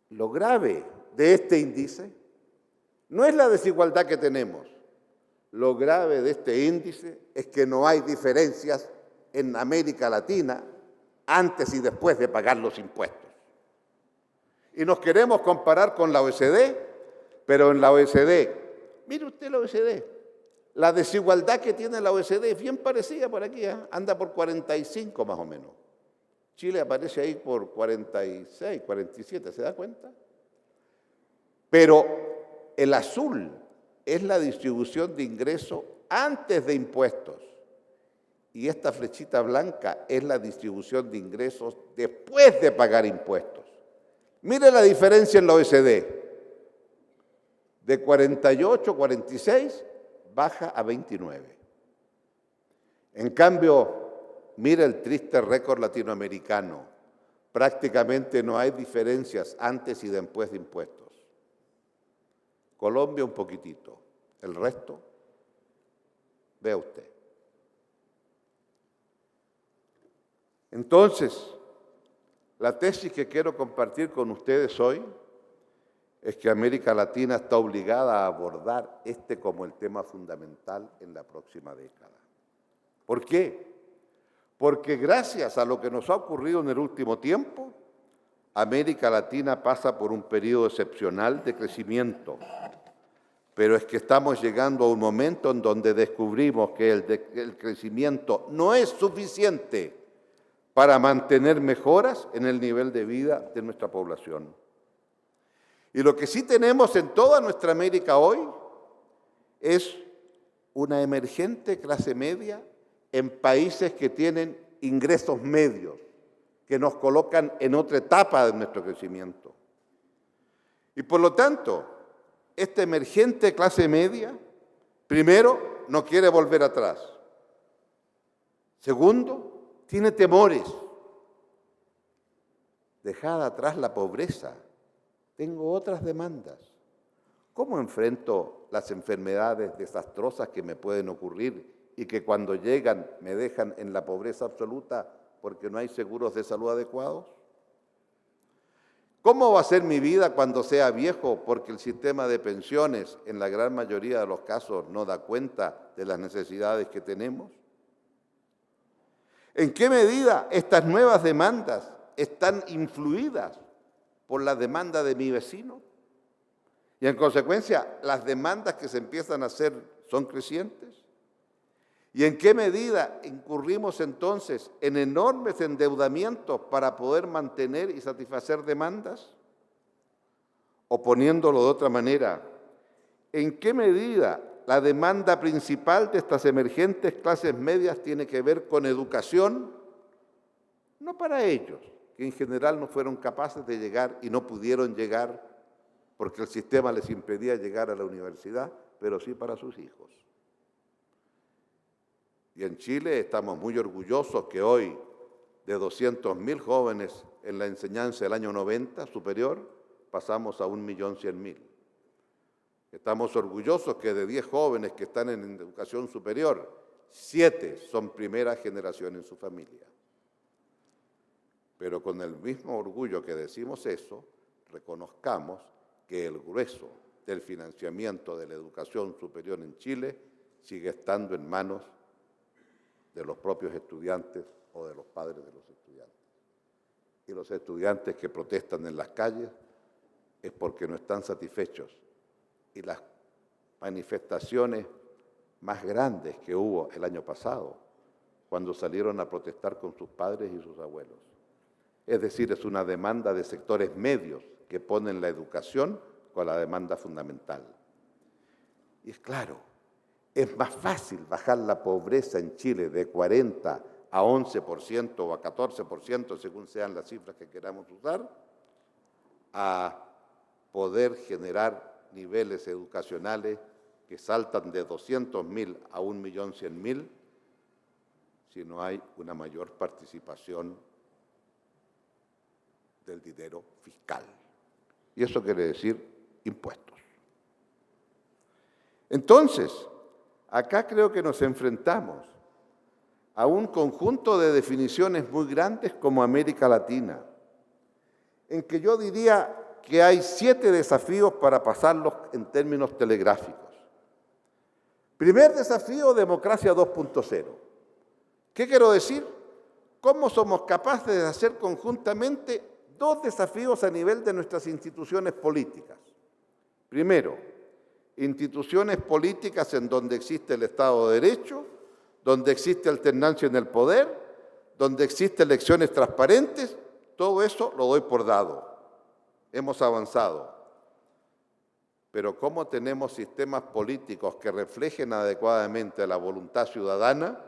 Lo grave de este índice no es la desigualdad que tenemos. Lo grave de este índice es que no hay diferencias en América Latina antes y después de pagar los impuestos. Y nos queremos comparar con la OECD, pero en la OECD, mire usted la OECD, La desigualdad que tiene la OECD es bien parecida por aquí, anda por 45 más o menos. Chile aparece ahí por 46, 47, ¿se da cuenta? Pero el azul es la distribución de ingresos antes de impuestos. Y esta flechita blanca es la distribución de ingresos después de pagar impuestos. Mire la diferencia en la OECD. De 48, 46, baja a 29. En cambio, mire el triste récord latinoamericano. Prácticamente no hay diferencias antes y después de impuestos. Colombia un poquitito. El resto, vea usted. Entonces, la tesis que quiero compartir con ustedes hoy es que América Latina está obligada a abordar este como el tema fundamental en la próxima década. ¿Por qué? Porque gracias a lo que nos ha ocurrido en el último tiempo, América Latina pasa por un periodo excepcional de crecimiento. Pero es que estamos llegando a un momento en donde descubrimos que el crecimiento no es suficiente para mantener mejoras en el nivel de vida de nuestra población. Y lo que sí tenemos en toda nuestra América hoy es una emergente clase media en países que tienen ingresos medios, que nos colocan en otra etapa de nuestro crecimiento. Y por lo tanto, esta emergente clase media, primero, no quiere volver atrás. Segundo, tiene temores. Dejada atrás la pobreza, tengo otras demandas. ¿Cómo enfrento las enfermedades desastrosas que me pueden ocurrir y que cuando llegan me dejan en la pobreza absoluta porque no hay seguros de salud adecuados? ¿Cómo va a ser mi vida cuando sea viejo? Porque el sistema de pensiones, en la gran mayoría de los casos, no da cuenta de las necesidades que tenemos. ¿En qué medida estas nuevas demandas están influidas por la demanda de mi vecino? Y en consecuencia, las demandas que se empiezan a hacer son crecientes. ¿Y en qué medida incurrimos entonces en enormes endeudamientos para poder mantener y satisfacer demandas? O poniéndolo de otra manera, ¿en qué medida la demanda principal de estas emergentes clases medias tiene que ver con educación? No para ellos, que en general no fueron capaces de llegar y no pudieron llegar porque el sistema les impedía llegar a la universidad, pero sí para sus hijos. Y en Chile estamos muy orgullosos que hoy, de 200.000 jóvenes en la enseñanza del año 90 superior, pasamos a 1.100.000. Estamos orgullosos que de 10 jóvenes que están en educación superior, 7 son primera generación en su familia. Pero con el mismo orgullo que decimos eso, reconozcamos que el grueso del financiamiento de la educación superior en Chile sigue estando en manos de los propios estudiantes o de los padres de los estudiantes. Y los estudiantes que protestan en las calles es porque no están satisfechos. Y las manifestaciones más grandes que hubo el año pasado, cuando salieron a protestar con sus padres y sus abuelos. Es decir, es una demanda de sectores medios que ponen la educación con la demanda fundamental. Y es claro, es más fácil bajar la pobreza en Chile de 40 a 11% o a 14%, según sean las cifras que queramos usar, a poder generar niveles educacionales que saltan de 200.000 a 1.100.000 si no hay una mayor participación del dinero fiscal. Y eso quiere decir impuestos. Entonces, acá creo que nos enfrentamos a un conjunto de definiciones muy grandes como América Latina, en que yo diría que hay 7 desafíos para pasarlos en términos telegráficos. Primer desafío, democracia 2.0. ¿Qué quiero decir? ¿Cómo somos capaces de hacer conjuntamente 2 desafíos a nivel de nuestras instituciones políticas? Primero, instituciones políticas en donde existe el Estado de Derecho, donde existe alternancia en el poder, donde existen elecciones transparentes, todo eso lo doy por dado. Hemos avanzado. Pero ¿cómo tenemos sistemas políticos que reflejen adecuadamente la voluntad ciudadana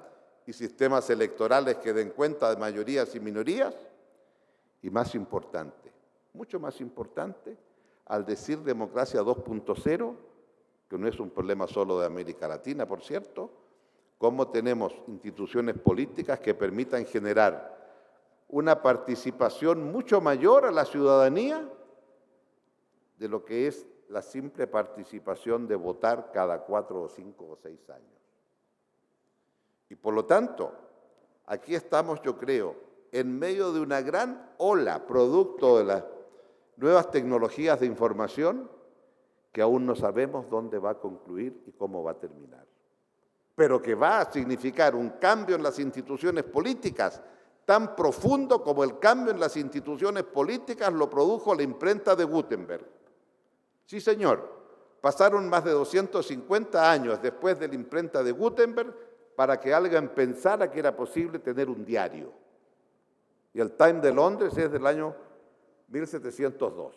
y sistemas electorales que den cuenta de mayorías y minorías? Y más importante, mucho más importante, al decir democracia 2.0, que no es un problema solo de América Latina, por cierto, cómo tenemos instituciones políticas que permitan generar una participación mucho mayor a la ciudadanía de lo que es la simple participación de votar cada 4 o 5 o 6 años. Y por lo tanto, aquí estamos, yo creo, en medio de una gran ola producto de las nuevas tecnologías de información que aún no sabemos dónde va a concluir y cómo va a terminar, pero que va a significar un cambio en las instituciones políticas tan profundo como el cambio en las instituciones políticas lo produjo la imprenta de Gutenberg. Sí, señor, pasaron más de 250 años después de la imprenta de Gutenberg para que alguien pensara que era posible tener un diario. Y el Times de Londres es del año 1702.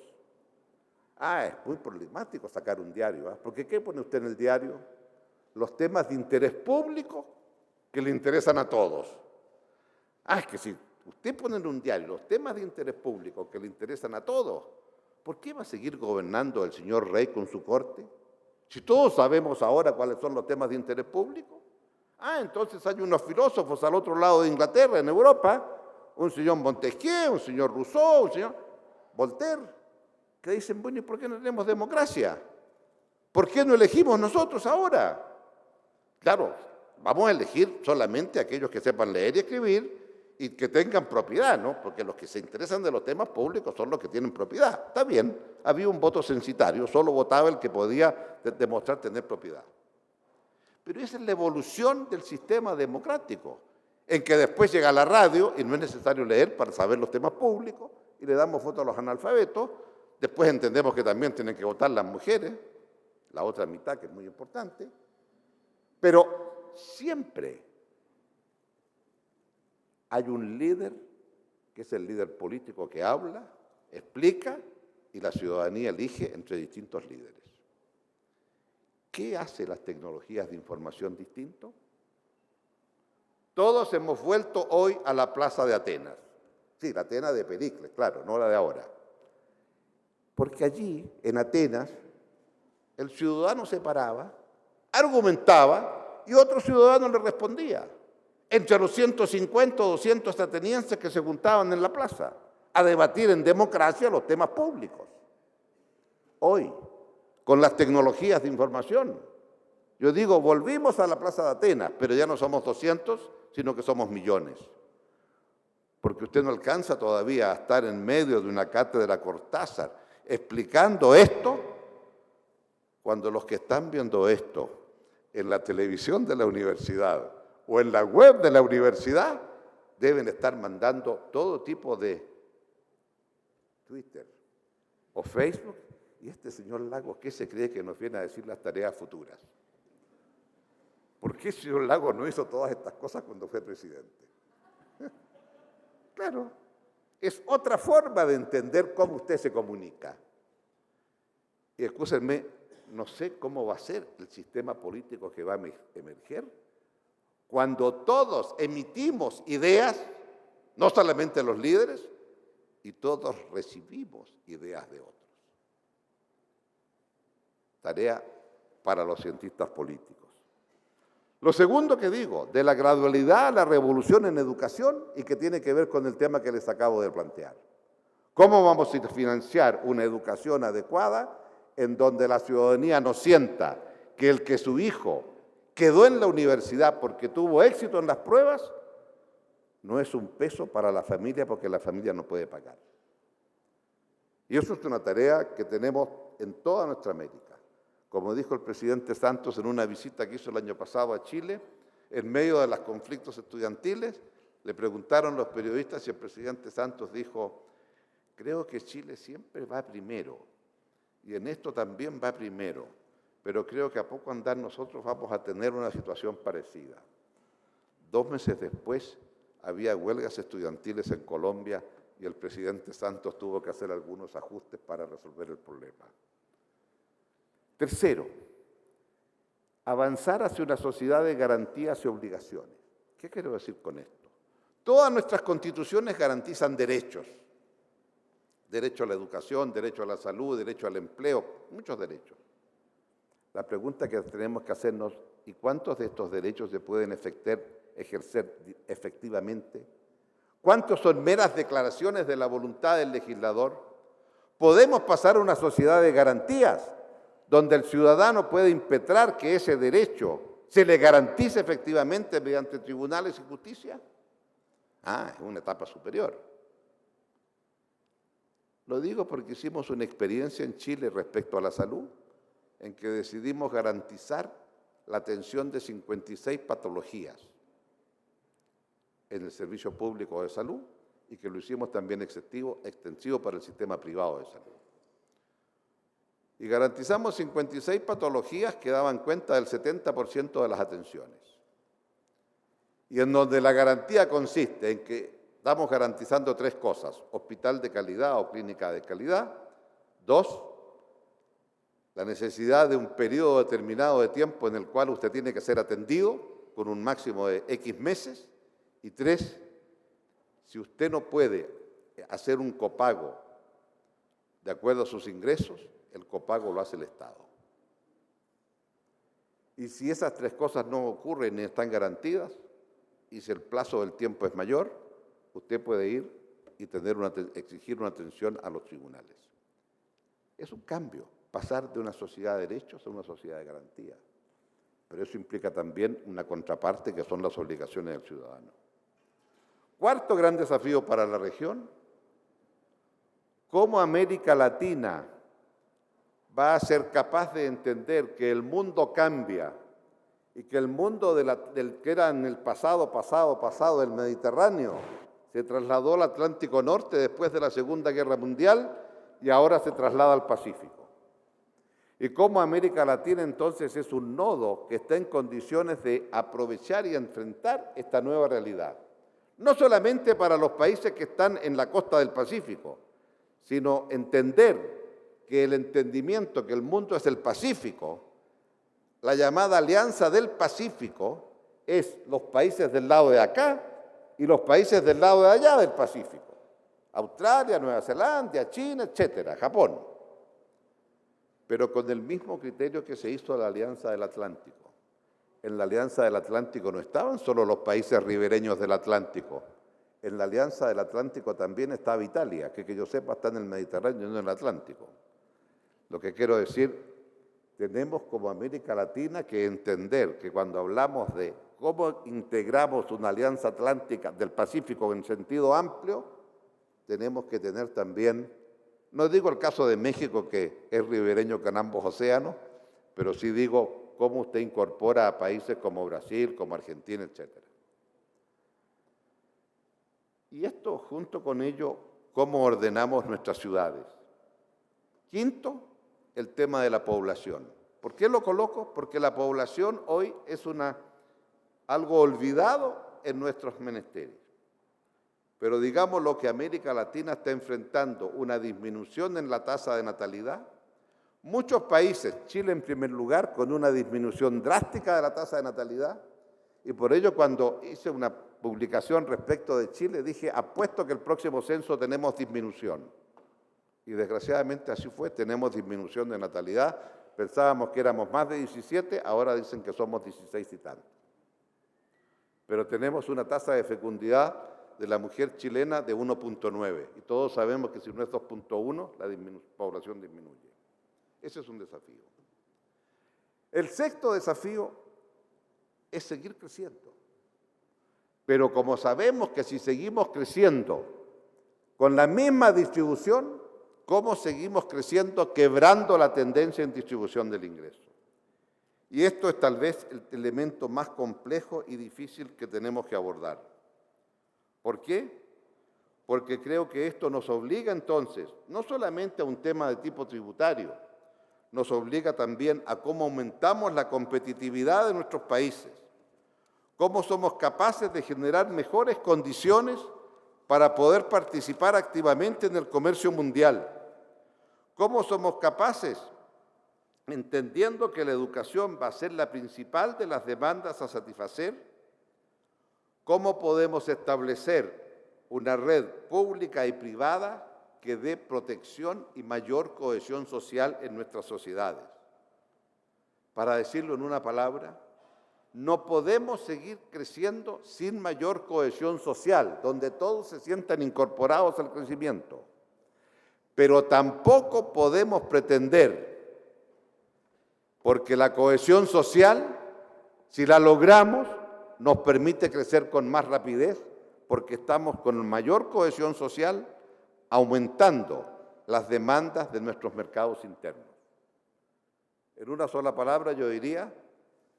Es muy problemático sacar un diario, ¿eh? Porque ¿qué pone usted en el diario? Los temas de interés público que le interesan a todos. Es que si usted pone en un diario los temas de interés público que le interesan a todos, ¿por qué va a seguir gobernando el señor rey con su corte? Si todos sabemos ahora cuáles son los temas de interés público. Entonces hay unos filósofos al otro lado de Inglaterra, en Europa, un señor Montesquieu, un señor Rousseau, un señor Voltaire, que dicen, bueno, ¿y por qué no tenemos democracia? ¿Por qué no elegimos nosotros ahora? Claro, vamos a elegir solamente a aquellos que sepan leer y escribir y que tengan propiedad, ¿no? Porque los que se interesan de los temas públicos son los que tienen propiedad. Está bien, había un voto censitario, solo votaba el que podía demostrar tener propiedad. Pero esa es la evolución del sistema democrático, en que después llega la radio y no es necesario leer para saber los temas públicos y le damos voto a los analfabetos. Después entendemos que también tienen que votar las mujeres, la otra mitad que es muy importante, pero siempre hay un líder, que es el líder político que habla, explica y la ciudadanía elige entre distintos líderes. ¿Qué hace las tecnologías de información distinto? Todos hemos vuelto hoy a la plaza de Atenas. Sí, la Atenas de Pericles, claro, no la de ahora. Porque allí, en Atenas, el ciudadano se paraba, argumentaba y otro ciudadano le respondía. Entre los 150 o 200 atenienses que se juntaban en la plaza a debatir en democracia los temas públicos. Hoy, con las tecnologías de información, yo digo, volvimos a la plaza de Atenas, pero ya no somos 200, sino que somos millones. Porque usted no alcanza todavía a estar en medio de una cátedra Cortázar explicando esto, cuando los que están viendo esto en la televisión de la universidad o en la web de la universidad deben estar mandando todo tipo de Twitter o Facebook. Y este señor Lagos, ¿qué se cree que nos viene a decir las tareas futuras? ¿Por qué el señor Lagos no hizo todas estas cosas cuando fue presidente? Claro, es otra forma de entender cómo usted se comunica. Y escúchenme, no sé cómo va a ser el sistema político que va a emerger cuando todos emitimos ideas, no solamente los líderes, y todos recibimos ideas de otros. Tarea para los cientistas políticos. Lo segundo que digo, de la gradualidad a la revolución en educación y que tiene que ver con el tema que les acabo de plantear. ¿Cómo vamos a financiar una educación adecuada en donde la ciudadanía no sienta que el que su hijo quedó en la universidad porque tuvo éxito en las pruebas no es un peso para la familia porque la familia no puede pagar? Y eso es una tarea que tenemos en toda nuestra América. Como dijo el presidente Santos en una visita que hizo el año pasado a Chile, en medio de los conflictos estudiantiles, le preguntaron los periodistas y el presidente Santos dijo, creo que Chile siempre va primero, y en esto también va primero, pero creo que a poco andar nosotros vamos a tener una situación parecida. 2 meses después había huelgas estudiantiles en Colombia y el presidente Santos tuvo que hacer algunos ajustes para resolver el problema. Tercero, avanzar hacia una sociedad de garantías y obligaciones. ¿Qué quiero decir con esto? Todas nuestras constituciones garantizan derechos. Derecho a la educación, derecho a la salud, derecho al empleo, muchos derechos. La pregunta que tenemos que hacernos, ¿y cuántos de estos derechos se pueden ejercer efectivamente? ¿Cuántos son meras declaraciones de la voluntad del legislador? Podemos pasar a una sociedad de garantías, donde el ciudadano puede impetrar que ese derecho se le garantice efectivamente mediante tribunales y justicia. Es una etapa superior. Lo digo porque hicimos una experiencia en Chile respecto a la salud, en que decidimos garantizar la atención de 56 patologías en el servicio público de salud y que lo hicimos también extensivo para el sistema privado de salud. Y garantizamos 56 patologías que daban cuenta del 70% de las atenciones. Y en donde la garantía consiste en que estamos garantizando 3 cosas: hospital de calidad o clínica de calidad. 2, la necesidad de un periodo determinado de tiempo en el cual usted tiene que ser atendido con un máximo de X meses. Y 3, si usted no puede hacer un copago de acuerdo a sus ingresos, el copago lo hace el Estado. Y si esas 3 cosas no ocurren ni están garantidas, y si el plazo del tiempo es mayor, usted puede ir y exigir una atención a los tribunales. Es un cambio, pasar de una sociedad de derechos a una sociedad de garantías. Pero eso implica también una contraparte que son las obligaciones del ciudadano. Cuarto gran desafío para la región: ¿cómo América Latina va a ser capaz de entender que el mundo cambia y que el mundo del que era en el pasado del Mediterráneo se trasladó al Atlántico Norte después de la Segunda Guerra Mundial y ahora se traslada al Pacífico? Y cómo América Latina entonces es un nodo que está en condiciones de aprovechar y enfrentar esta nueva realidad. No solamente para los países que están en la costa del Pacífico, sino entender que el entendimiento que el mundo es el Pacífico, la llamada Alianza del Pacífico, es los países del lado de acá y los países del lado de allá del Pacífico. Australia, Nueva Zelanda, China, etcétera, Japón. Pero con el mismo criterio que se hizo la Alianza del Atlántico. En la Alianza del Atlántico no estaban solo los países ribereños del Atlántico. En la Alianza del Atlántico también estaba Italia, que yo sepa está en el Mediterráneo y no en el Atlántico. Lo que quiero decir, tenemos como América Latina que entender que cuando hablamos de cómo integramos una alianza atlántica del Pacífico en sentido amplio, tenemos que tener también, no digo el caso de México que es ribereño con ambos océanos, pero sí digo cómo usted incorpora a países como Brasil, como Argentina, etc. Y esto, junto con ello, cómo ordenamos nuestras ciudades. Quinto, el tema de la población. ¿Por qué lo coloco? Porque la población hoy es algo olvidado en nuestros menesteres. Pero digamos lo que América Latina está enfrentando, una disminución en la tasa de natalidad. Muchos países, Chile en primer lugar, con una disminución drástica de la tasa de natalidad. Y por ello cuando hice una publicación respecto de Chile, dije, apuesto que el próximo censo tenemos disminución. Y desgraciadamente así fue, tenemos disminución de natalidad. Pensábamos que éramos más de 17, ahora dicen que somos 16 y tanto. Pero tenemos una tasa de fecundidad de la mujer chilena de 1.9. Y todos sabemos que si no es 2.1, la población disminuye. Ese es un desafío. El sexto desafío es seguir creciendo. Pero como sabemos que si seguimos creciendo con la misma distribución, ¿cómo seguimos creciendo quebrando la tendencia en distribución del ingreso? Y esto es tal vez el elemento más complejo y difícil que tenemos que abordar. ¿Por qué? Porque creo que esto nos obliga entonces, no solamente a un tema de tipo tributario, nos obliga también a cómo aumentamos la competitividad de nuestros países, cómo somos capaces de generar mejores condiciones para poder participar activamente en el comercio mundial, cómo somos capaces, entendiendo que la educación va a ser la principal de las demandas a satisfacer, cómo podemos establecer una red pública y privada que dé protección y mayor cohesión social en nuestras sociedades. Para decirlo en una palabra, no podemos seguir creciendo sin mayor cohesión social, donde todos se sientan incorporados al crecimiento. Pero tampoco podemos pretender, porque la cohesión social, si la logramos, nos permite crecer con más rapidez, porque estamos con mayor cohesión social, aumentando las demandas de nuestros mercados internos. En una sola palabra yo diría,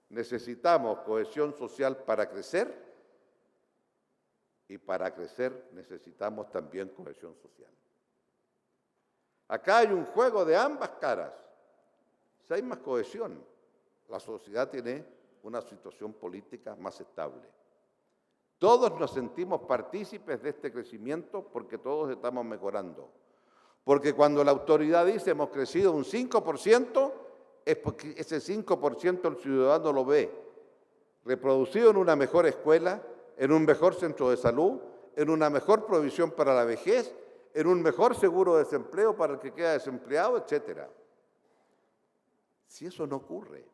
necesitamos cohesión social para crecer y para crecer necesitamos también cohesión social. Acá hay un juego de ambas caras. Si hay más cohesión, la sociedad tiene una situación política más estable. Todos nos sentimos partícipes de este crecimiento porque todos estamos mejorando. Porque cuando la autoridad dice hemos crecido un 5%, es porque ese 5% el ciudadano lo ve reproducido en una mejor escuela, en un mejor centro de salud, en una mejor provisión para la vejez, en un mejor seguro de desempleo para el que queda desempleado, etc. Si eso no ocurre,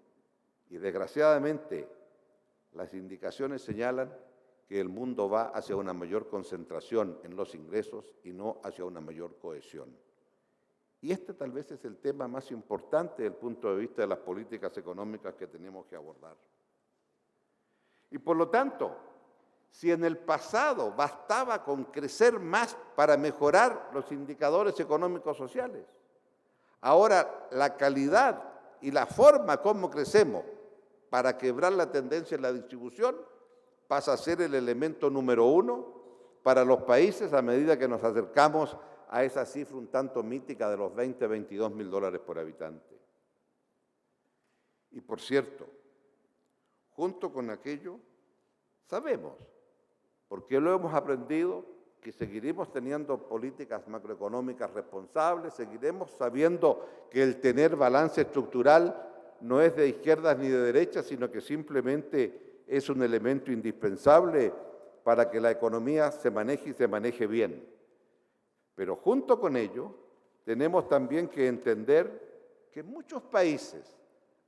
y desgraciadamente las indicaciones señalan que el mundo va hacia una mayor concentración en los ingresos y no hacia una mayor cohesión. Y este tal vez es el tema más importante desde el punto de vista de las políticas económicas que tenemos que abordar. Y por lo tanto, si en el pasado bastaba con crecer más para mejorar los indicadores económicos sociales, ahora la calidad y la forma como crecemos para quebrar la tendencia en la distribución pasa a ser el elemento número uno para los países a medida que nos acercamos a esa cifra un tanto mítica de los 20, 22 mil dólares por habitante. Y por cierto, junto con aquello, sabemos, porque lo hemos aprendido, que seguiremos teniendo políticas macroeconómicas responsables, seguiremos sabiendo que el tener balance estructural no es de izquierdas ni de derechas, sino que simplemente es un elemento indispensable para que la economía se maneje y se maneje bien. Pero junto con ello, tenemos también que entender que muchos países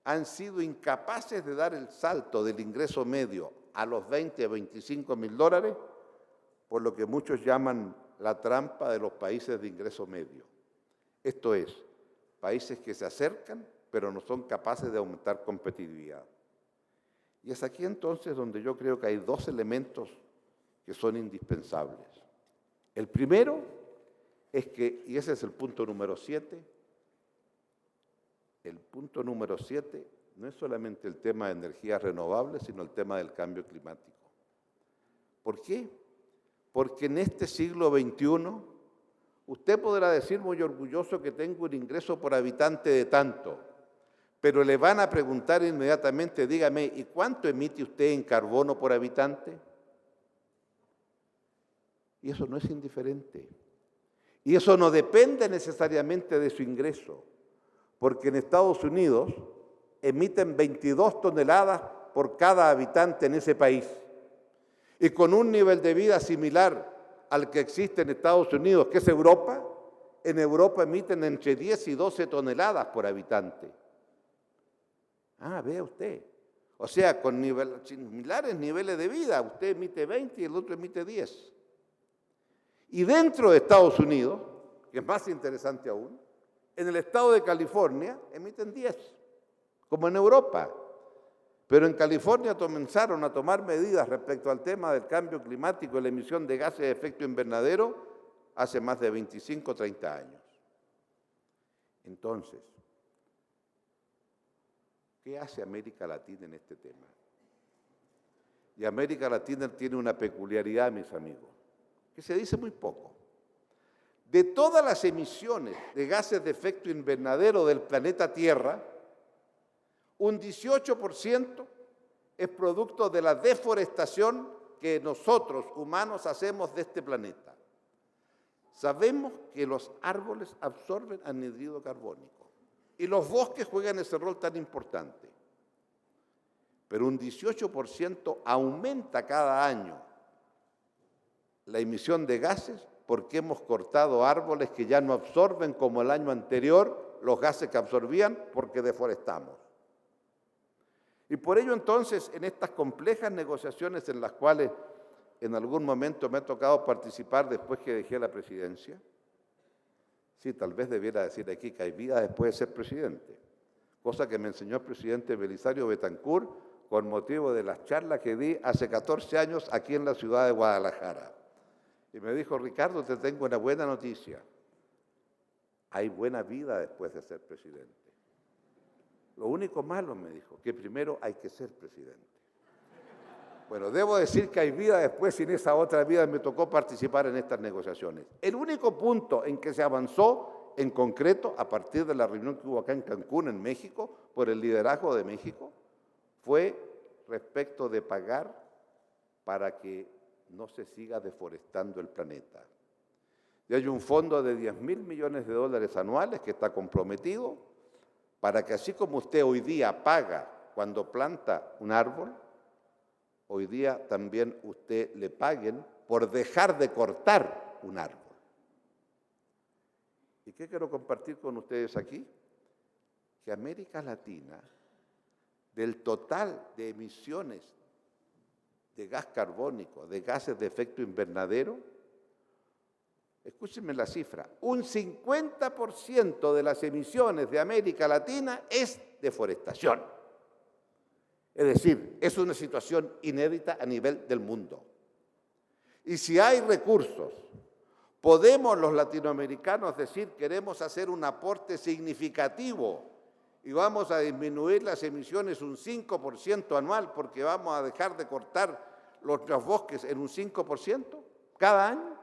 han sido incapaces de dar el salto del ingreso medio a los 20 a 25 mil dólares, por lo que muchos llaman la trampa de los países de ingreso medio. Esto es, países que se acercan, pero no son capaces de aumentar competitividad. Y es aquí entonces donde yo creo que hay dos elementos que son indispensables. El primero es que, y ese es el punto número 7, el punto número 7 no es solamente el tema de energías renovables, sino el tema del cambio climático. ¿Por qué? Porque en este siglo XXI, usted podrá decir muy orgulloso que tengo un ingreso por habitante de tanto, pero le van a preguntar inmediatamente, dígame, ¿y cuánto emite usted en carbono por habitante? Y eso no es indiferente. Y eso no depende necesariamente de su ingreso, porque en Estados Unidos emiten 22 toneladas por cada habitante en ese país. Y con un nivel de vida similar al que existe en Estados Unidos, que es Europa, en Europa emiten entre 10 y 12 toneladas por habitante. Ah, vea usted. O sea, con similares niveles de vida, usted emite 20 y el otro emite 10. Y dentro de Estados Unidos, que es más interesante aún, en el estado de California emiten 10, como en Europa. Pero en California comenzaron a tomar medidas respecto al tema del cambio climático y la emisión de gases de efecto invernadero hace más de 25 o 30 años. Entonces, ¿qué hace América Latina en este tema? Y América Latina tiene una peculiaridad, mis amigos, que se dice muy poco. De todas las emisiones de gases de efecto invernadero del planeta Tierra, un 18% es producto de la deforestación que nosotros, humanos, hacemos de este planeta. Sabemos que los árboles absorben anhídrido carbónico y los bosques juegan ese rol tan importante. Pero un 18% aumenta cada año la emisión de gases porque hemos cortado árboles que ya no absorben como el año anterior los gases que absorbían porque deforestamos. Y por ello entonces, en estas complejas negociaciones en las cuales en algún momento me ha tocado participar después que dejé la presidencia, sí, tal vez debiera decir aquí que hay vida después de ser presidente, cosa que me enseñó el presidente Belisario Betancur con motivo de las charlas que di hace 14 años aquí en la ciudad de Guadalajara. Y me dijo, Ricardo, te tengo una buena noticia. Hay buena vida después de ser presidente. Lo único malo, me dijo, que primero hay que ser presidente. Bueno, debo decir que hay vida después y en esa otra vida me tocó participar en estas negociaciones. El único punto en que se avanzó en concreto, a partir de la reunión que hubo acá en Cancún, en México, por el liderazgo de México, fue respecto de pagar para que no se siga deforestando el planeta. Y hay un fondo de 10.000 millones de dólares anuales que está comprometido para que así como usted hoy día paga cuando planta un árbol, hoy día también usted le paguen por dejar de cortar un árbol. ¿Y qué quiero compartir con ustedes aquí? Que América Latina, del total de emisiones de gas carbónico, de gases de efecto invernadero, escúchenme la cifra, un 50% de las emisiones de América Latina es deforestación. Es decir, es una situación inédita a nivel del mundo. Y si hay recursos, podemos los latinoamericanos decir queremos hacer un aporte significativo y vamos a disminuir las emisiones un 5% anual porque vamos a dejar de cortar los bosques en un 5% cada año.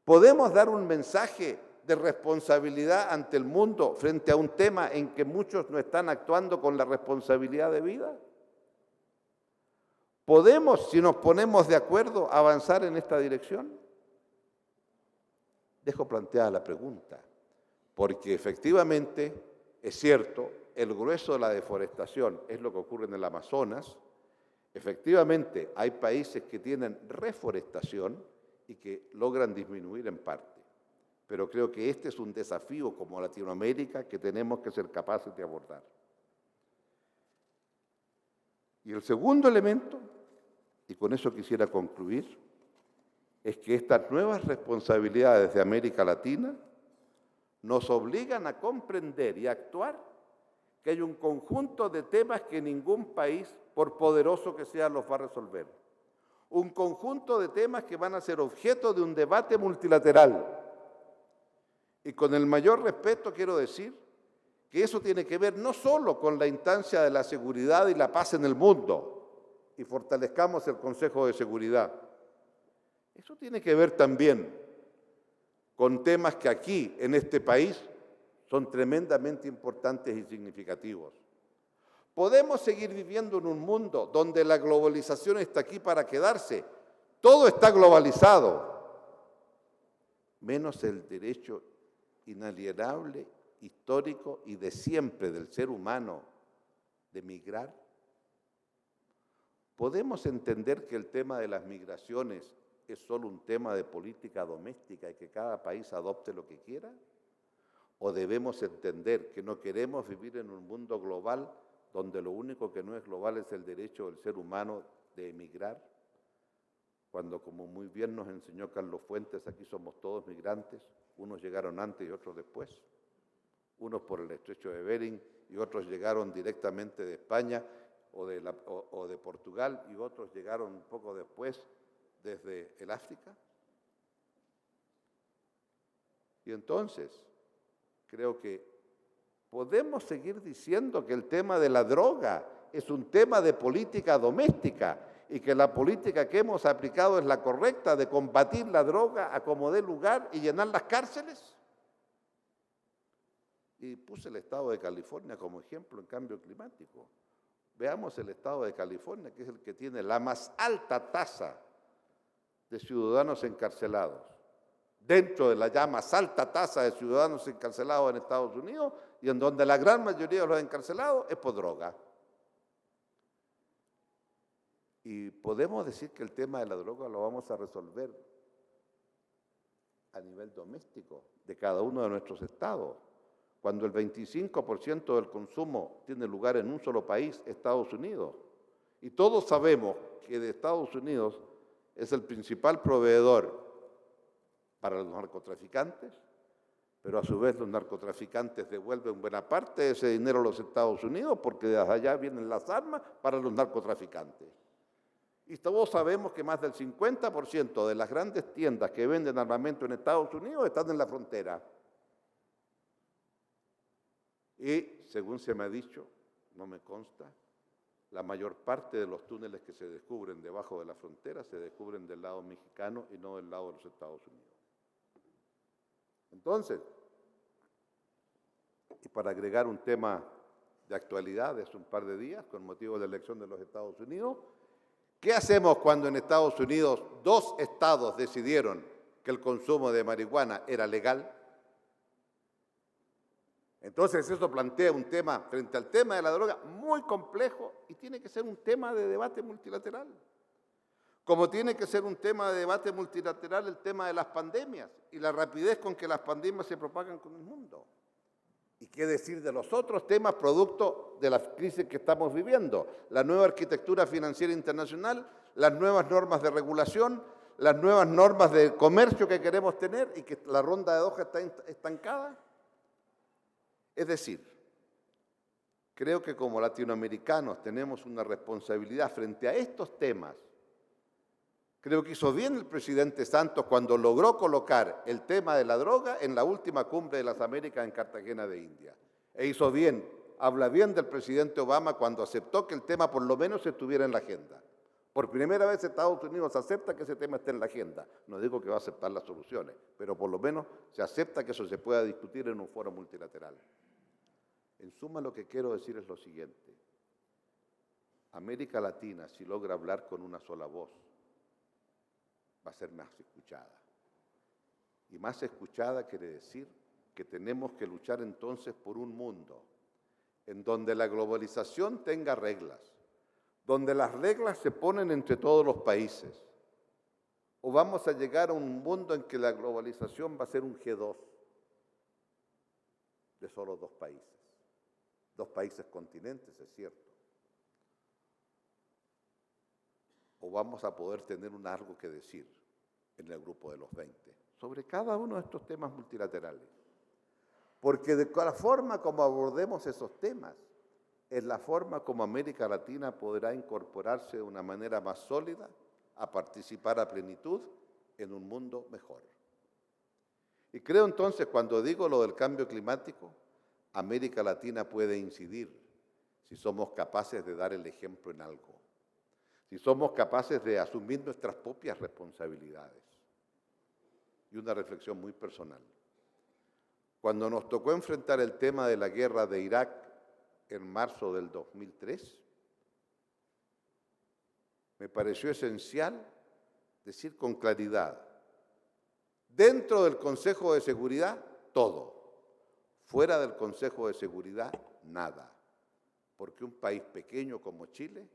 ¿Podemos dar un mensaje de responsabilidad ante el mundo frente a un tema en que muchos no están actuando con la responsabilidad debida? ¿Podemos, si nos ponemos de acuerdo, avanzar en esta dirección? Dejo planteada la pregunta, porque efectivamente es cierto, el grueso de la deforestación es lo que ocurre en el Amazonas. Efectivamente, hay países que tienen reforestación y que logran disminuir en parte. Pero creo que este es un desafío como Latinoamérica que tenemos que ser capaces de abordar. Y el segundo elemento, y con eso quisiera concluir, es que estas nuevas responsabilidades de América Latina nos obligan a comprender y a actuar que hay un conjunto de temas que ningún país, por poderoso que sea, los va a resolver. Un conjunto de temas que van a ser objeto de un debate multilateral. Y con el mayor respeto quiero decir que eso tiene que ver no solo con la instancia de la seguridad y la paz en el mundo, y fortalezcamos el Consejo de Seguridad. Eso tiene que ver también con temas que aquí, en este país, son tremendamente importantes y significativos. Podemos seguir viviendo en un mundo donde la globalización está aquí para quedarse. Todo está globalizado, menos el derecho inalienable, histórico y de siempre del ser humano de migrar. ¿Podemos entender que el tema de las migraciones es solo un tema de política doméstica y que cada país adopte lo que quiera? ¿O debemos entender que no queremos vivir en un mundo global donde lo único que no es global es el derecho del ser humano de emigrar? Cuando, como muy bien nos enseñó Carlos Fuentes, aquí somos todos migrantes, unos llegaron antes y otros después, unos por el estrecho de Bering y otros llegaron directamente de España o de Portugal y otros llegaron un poco después desde el África. Y entonces, creo que podemos seguir diciendo que el tema de la droga es un tema de política doméstica y que la política que hemos aplicado es la correcta de combatir la droga a como dé lugar y llenar las cárceles? Y puse el estado de California como ejemplo en cambio climático. Veamos el estado de California, que es el que tiene la más alta tasa de ciudadanos encarcelados. Dentro de la ya más alta tasa de ciudadanos encarcelados en Estados Unidos y en donde la gran mayoría de los encarcelados es por droga. Y podemos decir que el tema de la droga lo vamos a resolver a nivel doméstico de cada uno de nuestros estados. Cuando el 25% del consumo tiene lugar en un solo país, Estados Unidos. Y todos sabemos que de Estados Unidos es el principal proveedor para los narcotraficantes, pero a su vez los narcotraficantes devuelven buena parte de ese dinero a los Estados Unidos porque de allá vienen las armas para los narcotraficantes. Y todos sabemos que más del 50% de las grandes tiendas que venden armamento en Estados Unidos están en la frontera. Y, según se me ha dicho, no me consta, la mayor parte de los túneles que se descubren debajo de la frontera se descubren del lado mexicano y no del lado de los Estados Unidos. Entonces, y para agregar un tema de actualidad de hace un par de días, con motivo de la elección de los Estados Unidos, ¿qué hacemos cuando en Estados Unidos 2 estados decidieron que el consumo de marihuana era legal? Entonces eso plantea un tema, frente al tema de la droga, muy complejo y tiene que ser un tema de debate multilateral. Como tiene que ser un tema de debate multilateral el tema de las pandemias y la rapidez con que las pandemias se propagan con el mundo. ¿Y qué decir de los otros temas producto de la crisis que estamos viviendo? La nueva arquitectura financiera internacional, las nuevas normas de regulación, las nuevas normas de comercio que queremos tener y que la ronda de Doha está estancada. Es decir, creo que como latinoamericanos tenemos una responsabilidad frente a estos temas. Creo que hizo bien el presidente Santos cuando logró colocar el tema de la droga en la última cumbre de las Américas en Cartagena de India. E hizo bien, habla bien del presidente Obama cuando aceptó que el tema por lo menos estuviera en la agenda. Por primera vez Estados Unidos acepta que ese tema esté en la agenda. No digo que va a aceptar las soluciones, pero por lo menos se acepta que eso se pueda discutir en un foro multilateral. En suma, lo que quiero decir es lo siguiente. América Latina, si logra hablar con una sola voz, va a ser más escuchada. Y más escuchada quiere decir que tenemos que luchar entonces por un mundo en donde la globalización tenga reglas, donde las reglas se ponen entre todos los países. O vamos a llegar a un mundo en que la globalización va a ser un G2 de solo 2 países. 2 países continentes, es cierto. O vamos a poder tener algo que decir en el grupo de los 20 sobre cada uno de estos temas multilaterales. Porque de la forma como abordemos esos temas, es la forma como América Latina podrá incorporarse de una manera más sólida a participar a plenitud en un mundo mejor. Y creo entonces, cuando digo lo del cambio climático, América Latina puede incidir si somos capaces de dar el ejemplo en algo, si somos capaces de asumir nuestras propias responsabilidades. Y una reflexión muy personal. Cuando nos tocó enfrentar el tema de la guerra de Irak en marzo del 2003, me pareció esencial decir con claridad, dentro del Consejo de Seguridad, todo. Fuera del Consejo de Seguridad, nada. Porque un país pequeño como Chile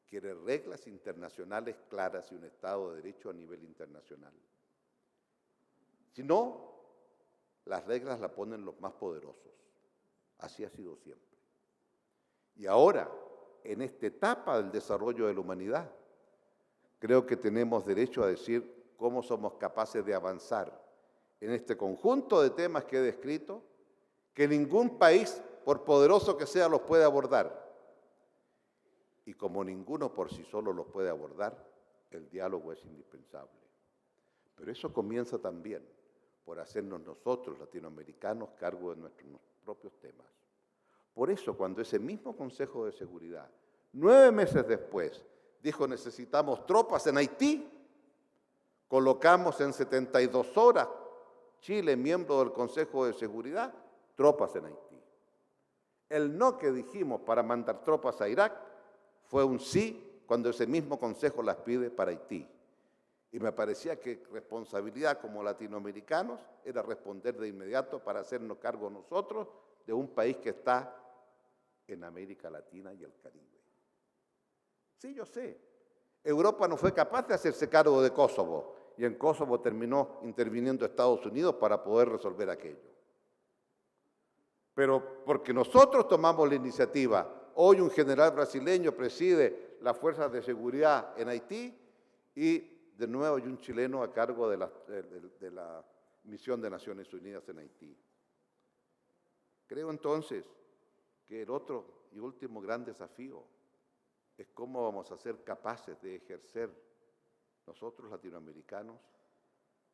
quiere reglas internacionales claras y un Estado de Derecho a nivel internacional. Si no, las reglas las ponen los más poderosos. Así ha sido siempre. Y ahora, en esta etapa del desarrollo de la humanidad, creo que tenemos derecho a decir cómo somos capaces de avanzar en este conjunto de temas que he descrito, que ningún país, por poderoso que sea, los puede abordar. Y como ninguno por sí solo los puede abordar, el diálogo es indispensable. Pero eso comienza también por hacernos nosotros, latinoamericanos, cargo de nuestros propios temas. Por eso, cuando ese mismo Consejo de Seguridad, 9 meses después dijo necesitamos tropas en Haití, colocamos en 72 horas, Chile, miembro del Consejo de Seguridad, tropas en Haití. El no que dijimos para mandar tropas a Irak fue un sí cuando ese mismo Consejo las pide para Haití. Y me parecía que responsabilidad como latinoamericanos era responder de inmediato para hacernos cargo nosotros de un país que está en América Latina y el Caribe. Sí, yo sé. Europa no fue capaz de hacerse cargo de Kosovo y en Kosovo terminó interviniendo Estados Unidos para poder resolver aquello. Pero porque nosotros tomamos la iniciativa, hoy un general brasileño preside las fuerzas de seguridad en Haití y de nuevo hay un chileno a cargo de la misión de Naciones Unidas en Haití. Creo entonces que el otro y último gran desafío es cómo vamos a ser capaces de ejercer nosotros latinoamericanos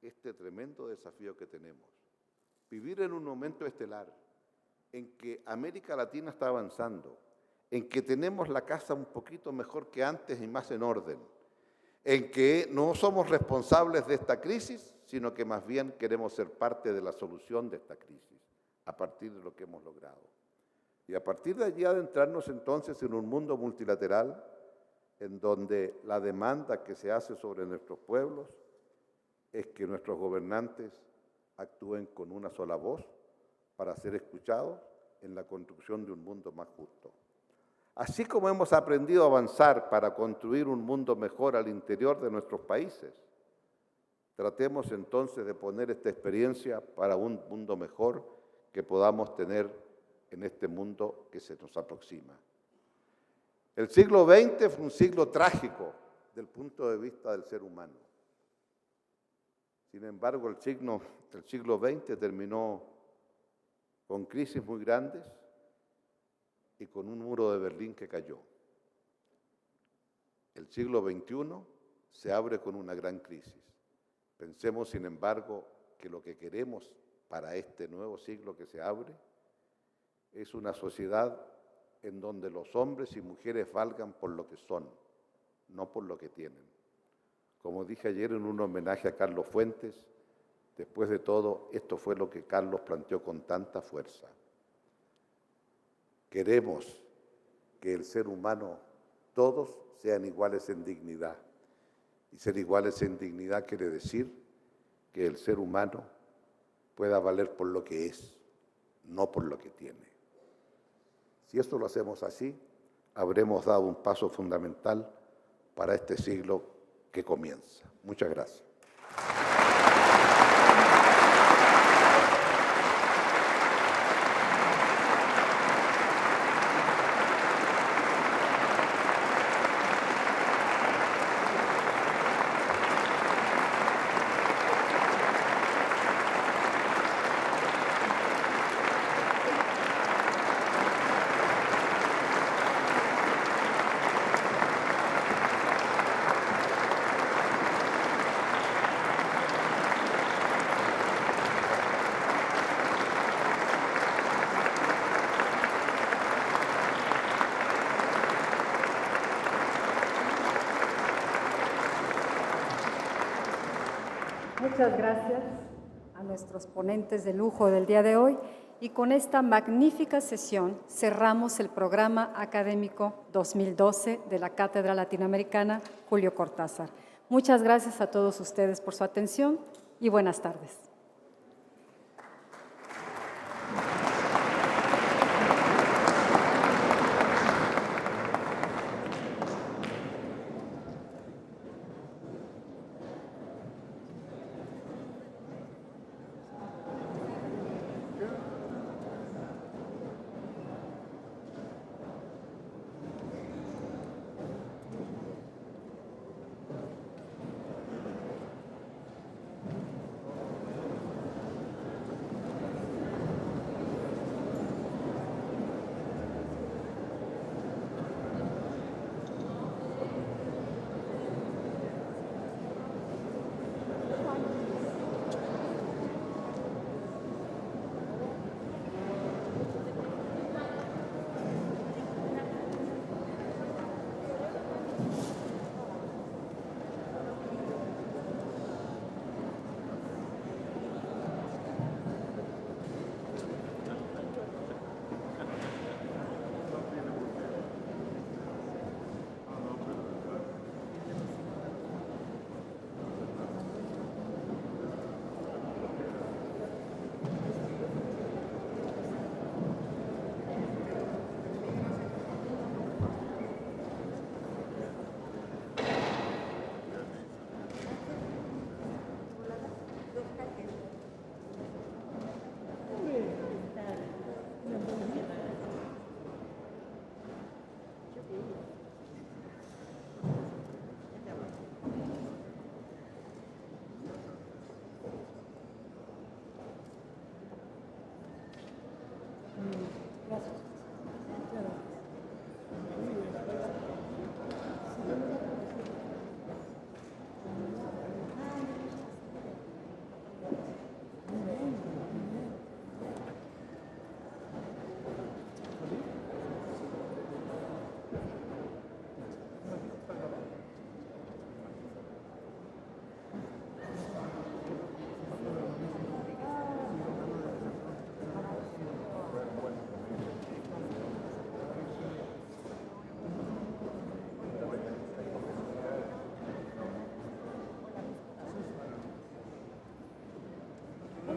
este tremendo desafío que tenemos. Vivir en un momento estelar en que América Latina está avanzando, en que tenemos la casa un poquito mejor que antes y más en orden, en que no somos responsables de esta crisis, sino que más bien queremos ser parte de la solución de esta crisis, a partir de lo que hemos logrado. Y a partir de allí adentrarnos entonces en un mundo multilateral, en donde la demanda que se hace sobre nuestros pueblos es que nuestros gobernantes actúen con una sola voz para ser escuchados en la construcción de un mundo más justo. Así como hemos aprendido a avanzar para construir un mundo mejor al interior de nuestros países, tratemos entonces de poner esta experiencia para un mundo mejor que podamos tener en este mundo que se nos aproxima. El siglo XX fue un siglo trágico del punto de vista del ser humano. Sin embargo, el siglo XX terminó con crisis muy grandes y con un muro de Berlín que cayó. El siglo XXI se abre con una gran crisis. Pensemos, sin embargo, que lo que queremos para este nuevo siglo que se abre es una sociedad en donde los hombres y mujeres valgan por lo que son, no por lo que tienen. Como dije ayer en un homenaje a Carlos Fuentes, después de todo, esto fue lo que Carlos planteó con tanta fuerza. Queremos que el ser humano, todos sean iguales en dignidad. Y ser iguales en dignidad quiere decir que el ser humano pueda valer por lo que es, no por lo que tiene. Si esto lo hacemos así, habremos dado un paso fundamental para este siglo que comienza. Muchas gracias. Muchas gracias a nuestros ponentes de lujo del día de hoy y con esta magnífica sesión cerramos el programa académico 2012 de la Cátedra Latinoamericana Julio Cortázar. Muchas gracias a todos ustedes por su atención y buenas tardes.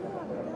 no.